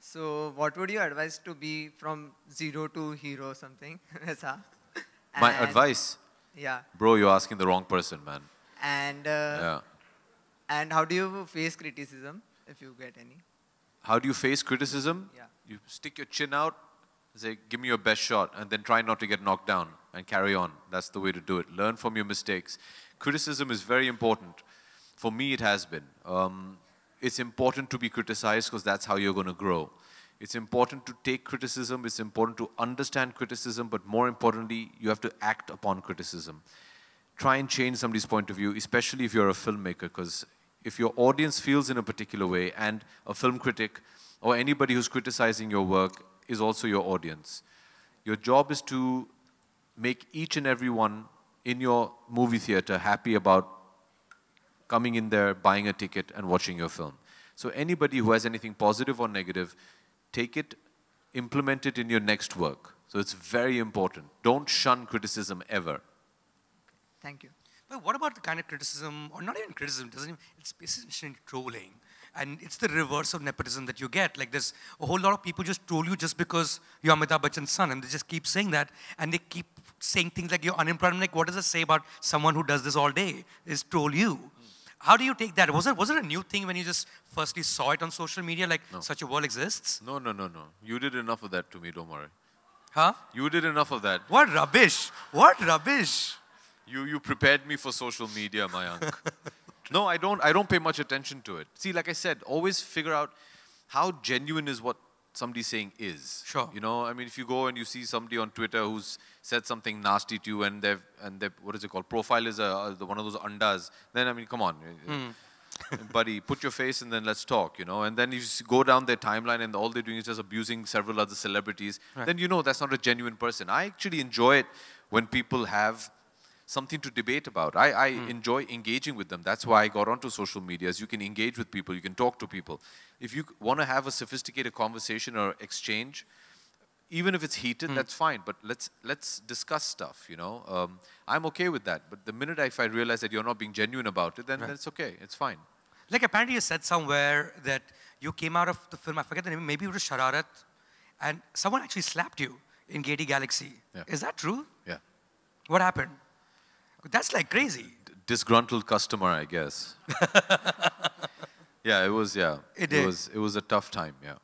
So what would you advise to be from zero to hero something? Aisa. My And- advice? Yeah. Bro, you're asking the wrong person, man. And Yeah. and how do you face criticism if you get any? How do you face criticism? Yeah. You stick your chin out, say, give me your best shot, and then try not to get knocked down and carry on. That's the way to do it. Learn from your mistakes. Criticism is very important. For me, it has been. It's important to be criticized because that's how you're going to grow. It's important to take criticism. It's important to understand criticism. But more importantly, you have to act upon criticism. Try and change somebody's point of view, especially if you're a filmmaker, because if your audience feels in a particular way and a film critic or anybody who's criticizing your work is also your audience, your job is to make each and every one in your movie theater happy about coming in there, buying a ticket and watching your film. So anybody who has anything positive or negative, take it, implement it in your next work. So it's very important. Don't shun criticism ever. Thank you. But what about the kind of criticism, or not even criticism, it's essentially trolling. And it's the reverse of nepotism that you get. Like there's a whole lot of people just troll you just because you're Amitabh Bachchan's son, and they just keep saying that, and they keep saying things like you're unemployed. I'm like, what does it say about someone who does this all day? Is troll you. How do you take that? Was it a new thing when you just firstly saw it on social media, like such a world exists? No. You did enough of that to me, don't worry. Huh? You did enough of that. What rubbish? What rubbish? You prepared me for social media, Mayank. No, I don't pay much attention to it. See, like I said, always figure out how genuine is what somebody's saying is. Sure. You know, I mean, if you go and you see somebody on Twitter who's said something nasty to you and they've what is it called? Profile is one of those undas. Then, I mean, come on. Buddy, put your face and then let's talk, you know. And then you go down their timeline and all they're doing is just abusing several other celebrities. Right. Then you know that's not a genuine person. I actually enjoy it when people have something to debate about. I enjoy engaging with them. That's why I got onto social medias. You can engage with people. You can talk to people. If you want to have a sophisticated conversation or exchange, even if it's heated, that's fine. But let's discuss stuff, you know. I'm okay with that. But the minute if I realize that you're not being genuine about it, then it's okay. It's fine. Like apparently you said somewhere that you came out of the film, I forget the name, maybe it was Shararat, and someone actually slapped you in Gaiety Galaxy. Yeah. Is that true? Yeah. What happened? That's like crazy. Disgruntled customer, I guess. Yeah, it was, yeah. It was a tough time, yeah.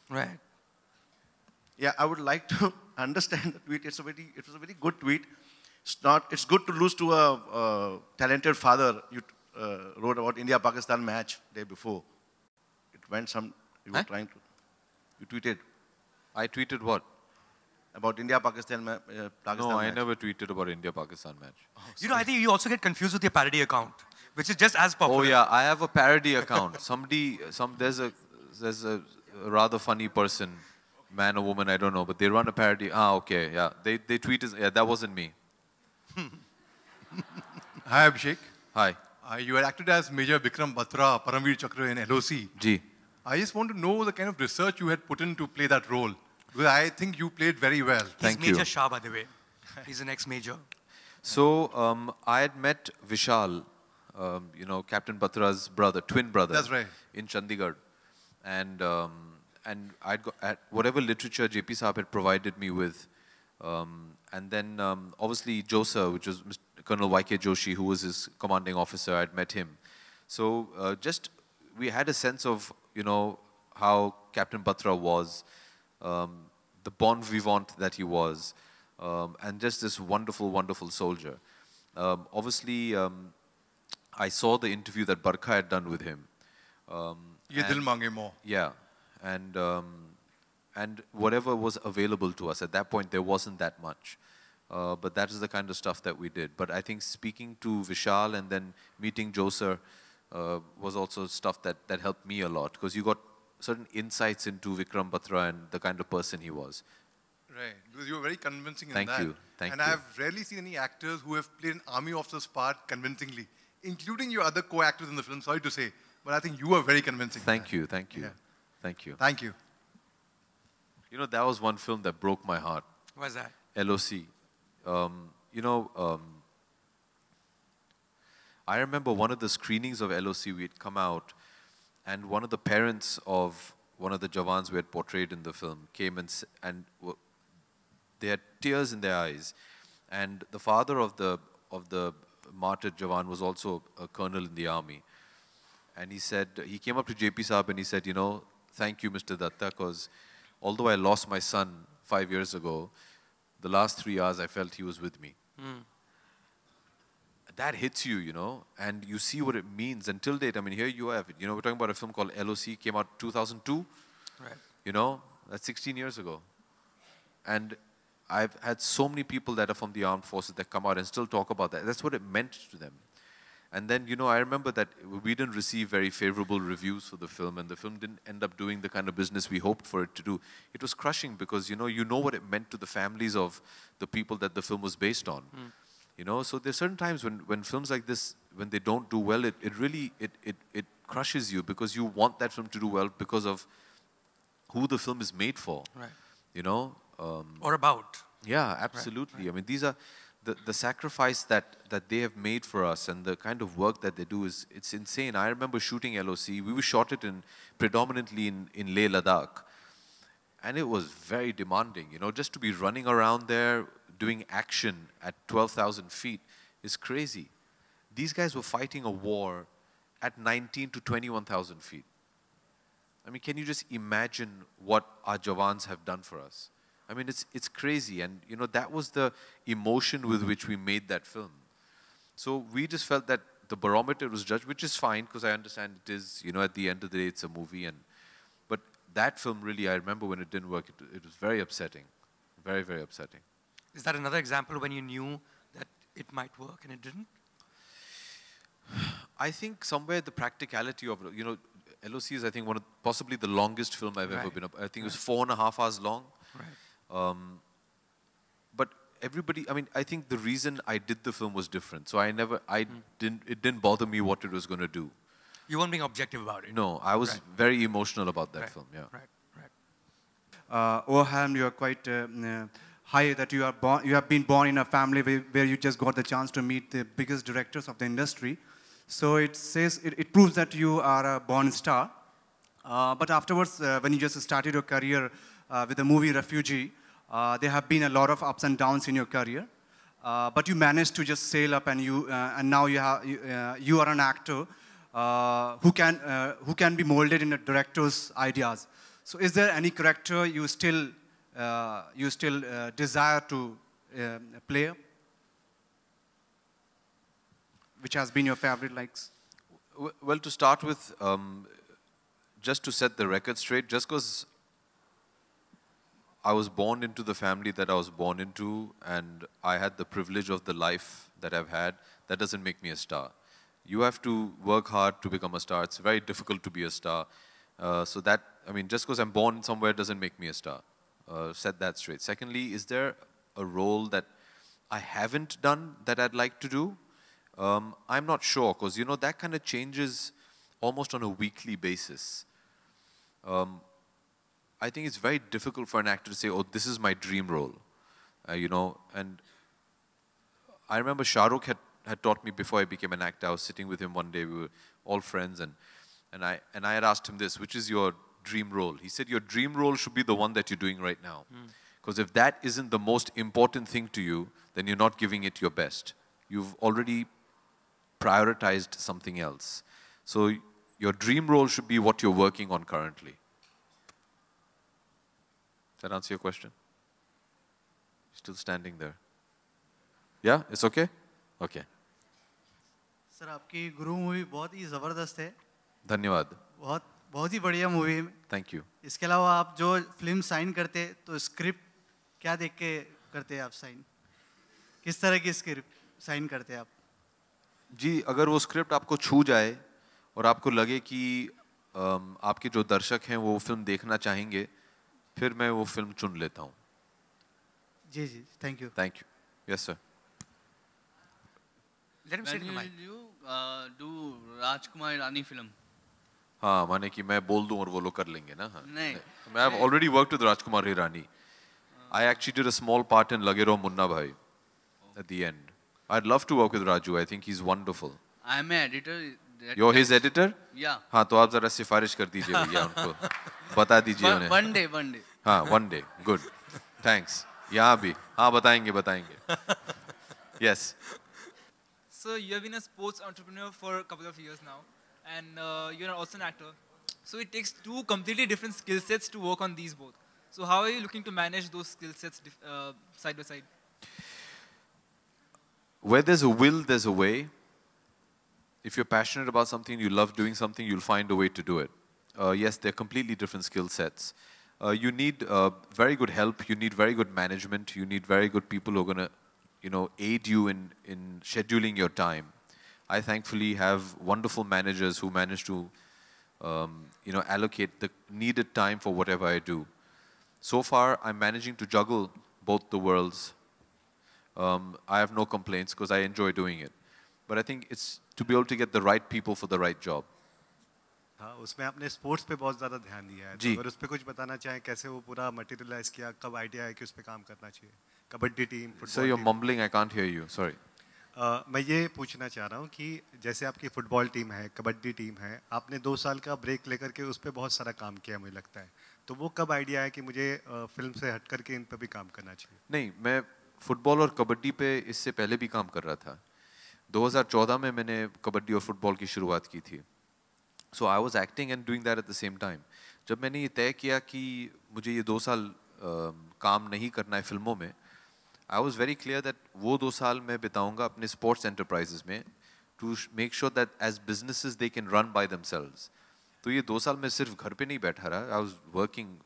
Right. Yeah, I would like to understand the tweet. It was a very good tweet. It's good to lose to a talented father. You wrote about India-Pakistan match day before. It went you were trying to, you tweeted. I tweeted what? About India-Pakistan match. No, I never tweeted about India-Pakistan match. Oh, You know, I think you also get confused with your parody account, which is just as popular. Oh yeah, I have a parody account. There's a rather funny person, man or woman, I don't know, but they run a parody. Okay, yeah. They tweet, that wasn't me. Hi, Abhishek. Hi. You had acted as Major Vikram Batra, Paramveer Chakra in LOC. Ji. I just want to know the kind of research you had put in to play that role. Because I think you played very well. He's Major Shah, by the way. He's an ex-major. So I had met Vishal, you know, Captain Batra's brother, twin brother. That's right. In Chandigarh. And I'd got whatever literature JP Saab had provided me with. And then obviously Josa, which was Colonel Y.K. Joshi, who was his commanding officer, I'd met him. So we had a sense of, you know, how Captain Batra was, the bon vivant that he was, and just this wonderful, wonderful soldier. Obviously, I saw the interview that Barkha had done with him. Ye dil mange mo. Yeah, and whatever was available to us. At that point, there wasn't that much. But that is the kind of stuff that we did. But I think speaking to Vishal and then meeting Joser was also stuff that helped me a lot, because you got certain insights into Vikram Batra and the kind of person he was. Right, because you were very convincing in Thank that. you, thank and you. I've rarely seen any actors who have played an army officer's part convincingly, including your other co-actors in the film, sorry to say. But I think you were very convincing. Thank you, thank you, Yeah. thank you. Thank you. You know, that was one film that broke my heart. What's that? LOC. You know, I remember one of the screenings of LOC, we had come out, and one of the parents of one of the Jawans we had portrayed in the film came and they had tears in their eyes. And the father of the martyred Jawan was also a colonel in the army. And he said, he came up to JP Saab and he said, you know, thank you, Mr. Datta, because although I lost my son 5 years ago, the last 3 hours I felt he was with me. That hits you, you know, and you see what it means. Until date, I mean, here you have it. You know, we're talking about a film called LOC, came out 2002. Right. You know, that's 16 years ago. And I've had so many people that are from the armed forces that come out and still talk about that. That's what it meant to them. And then, you know, I remember that we didn't receive very favorable reviews for the film, and the film didn't end up doing the kind of business we hoped for it to do. It was crushing because, you know what it meant to the families of the people that the film was based on. You know, so there's certain times when films like this, when they don't do well, it really crushes you, because you want that film to do well because of who the film is made for. Right. You know? Or about. Yeah, absolutely. Right. I mean, these are the sacrifice that they have made for us, and the kind of work that they do it's insane. I remember shooting LOC. We shot it predominantly in Leh, Ladakh. And it was very demanding, you know, just to be running around there, doing action at 12,000 feet is crazy. These guys were fighting a war at 19 to 21,000 feet. I mean, can you just imagine what our Jawans have done for us? I mean, it's crazy. And, you know, that was the emotion with which we made that film. So we just felt that the barometer was judged, which is fine, because I understand it is, you know, at the end of the day, it's a movie. But that film really, I remember when it didn't work, it was very upsetting. Very, very upsetting. Is that another example when you knew that it might work and it didn't? I think somewhere the practicality of, you know, LOC is, I think, possibly the longest film I've ever been up. I think it was 4.5 hours long. Right. But everybody, I mean, I think the reason I did the film was different. So it didn't bother me what it was going to do. You weren't being objective about it. No, I was very emotional about that film, yeah. Orhan, you are quite high that you have been born in a family where you just got the chance to meet the biggest directors of the industry. So it says, it proves that you are a born star. But afterwards, when you just started your career with the movie Refugee, there have been a lot of ups and downs in your career. But you managed to just sail up, and now you are an actor who can be molded in a director's ideas. So is there any character you still desire to play, which has been your favorite likes? Well, to start with, just to set the record straight, just because I was born into the family that I was born into and I had the privilege of the life that I've had, that doesn't make me a star. You have to work hard to become a star. It's very difficult to be a star. So that, I mean, just because I'm born somewhere doesn't make me a star. Set that straight. Secondly, is there a role that I haven't done that I'd like to do? I'm not sure, because, you know, that kind of changes almost on a weekly basis. I think it's very difficult for an actor to say, oh, this is my dream role. You know, and I remember Shah Rukh had taught me before I became an actor. I was sitting with him one day, we were all friends, and I had asked him this, which is your dream role? He said, your dream role should be the one that you're doing right now. Because if that isn't the most important thing to you, then you're not giving it your best. You've already prioritized something else. So your dream role should be what you're working on currently. Does that answer your question? Still standing there. Yeah, it's okay? Okay. Sir आपकी गुरु movie बहुत ही ज़बरदस्त है. धन्यवाद. बहुत ही बढ़िया movie है. Thank you. इसके अलावा आप जो फिल्म साइन करते तो स्क्रिप्ट क्या देख के करते हैं आप साइन? किस तरह की स्क्रिप्ट साइन करते हैं आप? जी, अगर वो स्क्रिप्ट आपको छू जाए और आपको लगे कि आपके जो दर्शक हैं वो फिल्म देखना चाहेंगे, फिर मैं वो फिल्म चुन लेता हूँ. जी जी, thank you. Thank you. Yes, sir. Let him say When will you do Rajkumar Irani film? हाँ, माने कि मैं बोल दूं और वो लोग कर लेंगे ना. हाँ. नहीं. I have already worked with Rajkumar Hirani. I actually did a small part in Lage Raho Munna Bhai at the end. I'd love to work with Raju. I think he's wonderful. I am an editor. You're his editor? Yeah. हाँ, तो आप जरा सिफारिश कर दीजिए भैया उनको. बता दीजिए उन्हें. One day. हाँ, one day. Good. Thanks. यहाँ भी. हाँ, बताएंगे. Yes. So you have been a sports entrepreneur for a couple of years now, and you're also an actor. So it takes two completely different skill sets to work on these both. So how are you looking to manage those skill sets side by side? Where there's a will, there's a way. If you're passionate about something, you love doing something, you'll find a way to do it. Yes, they're completely different skill sets. You need very good help, you need very good management, you need very good people who are going to, you know, aid you in scheduling your time. I thankfully have wonderful managers who manage to, you know, allocate the needed time for whatever I do. So far, I'm managing to juggle both the worlds. I have no complaints because I enjoy doing it. But I think it's to be able to get the right people for the right job. हाँ, उसमें आपने sports पे बहुत ज़्यादा ध्यान दिया है. तो अगर उस पे कुछ बताना चाहें, कैसे वो पूरा मटेरियलाइज किया, कब आइडिया है कि उस पे काम करना चाहिए? Kabaddi team, football. So you're mumbling, I can't hear you. Sorry. मैं ये पूछना चाह रहा हूँ कि जैसे आपकी फुटबॉल टीम है, कबड्डी टीम है, आपने 2 साल का ब्रेक लेकर के उस पर बहुत सारा काम किया मुझे लगता है. तो वो कब आइडिया है कि मुझे फिल्म से हट करके इन पर भी काम करना चाहिए? नहीं, मैं फुटबॉल और कबड्डी पे इससे पहले भी काम कर रहा था. 2014 में मैंने कबड्डी और फुटबॉल की शुरुआत की थी. So I was acting and doing that at the same time. जब मैंने ये तय किया कि मुझे ये 2 साल काम नहीं करना है फिल्मों में, I was very clear that वो 2 साल मैं बिताऊंगा अपने sports enterprises में to make sure that as businesses they can run by themselves. तो ये 2 साल में सिर्फ घर पे नहीं बैठा रहा. I was working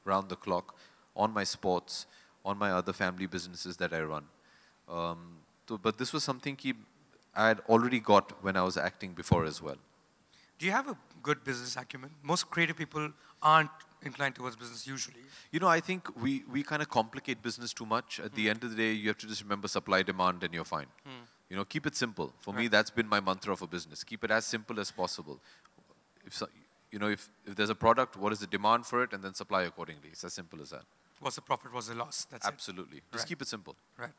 round the clock on my sports, on my other family businesses that I run. But this was something I had already got when I was acting before as well. Do you have a good business acumen? Most creative people aren't inclined towards business usually. You know, I think we kind of complicate business too much. At the end of the day, you have to just remember supply, demand, and you're fine. You know, keep it simple. For me, that's been my mantra for business. Keep it as simple as possible. If there's a product, what is the demand for it, and then supply accordingly. It's as simple as that. What's the profit, what's the loss? That's Absolutely. Just keep it simple. Right.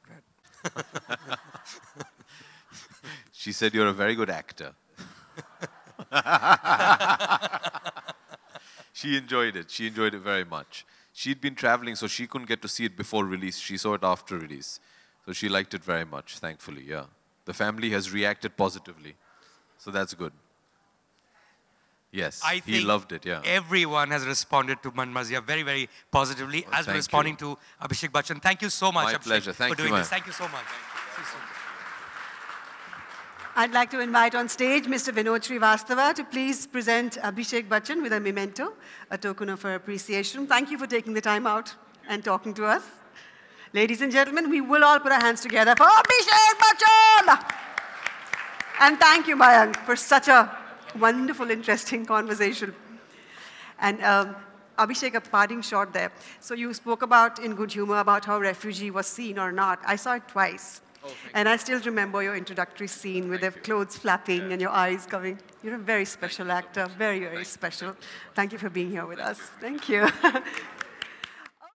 She said you're a very good actor. She enjoyed it. She enjoyed it very much. She'd been traveling, so she couldn't get to see it before release. She saw it after release. So she liked it very much, thankfully, yeah. The family has reacted positively. So that's good. Yes, he loved it, yeah. Everyone has responded to Man Marziya very, very positively, as we're responding to Abhishek Bachchan. Thank you so much, My Abhishek, pleasure. Thank for doing you, this. Thank you so much. I'd like to invite on stage Mr. Vinod Srivastava to please present Abhishek Bachchan with a memento, a token of our appreciation. Thank you for taking the time out and talking to us. Ladies and gentlemen, we will all put our hands together for Abhishek Bachchan! And thank you, Mayank, for such a wonderful, interesting conversation. And Abhishek, a parting shot there. So you spoke about, in good humor, about how Refugee was seen or not. I saw it twice. And I still remember your introductory scene with the clothes flapping and your eyes coming. You're a very special actor, very, very special. Thank you for being here with us. Thank you.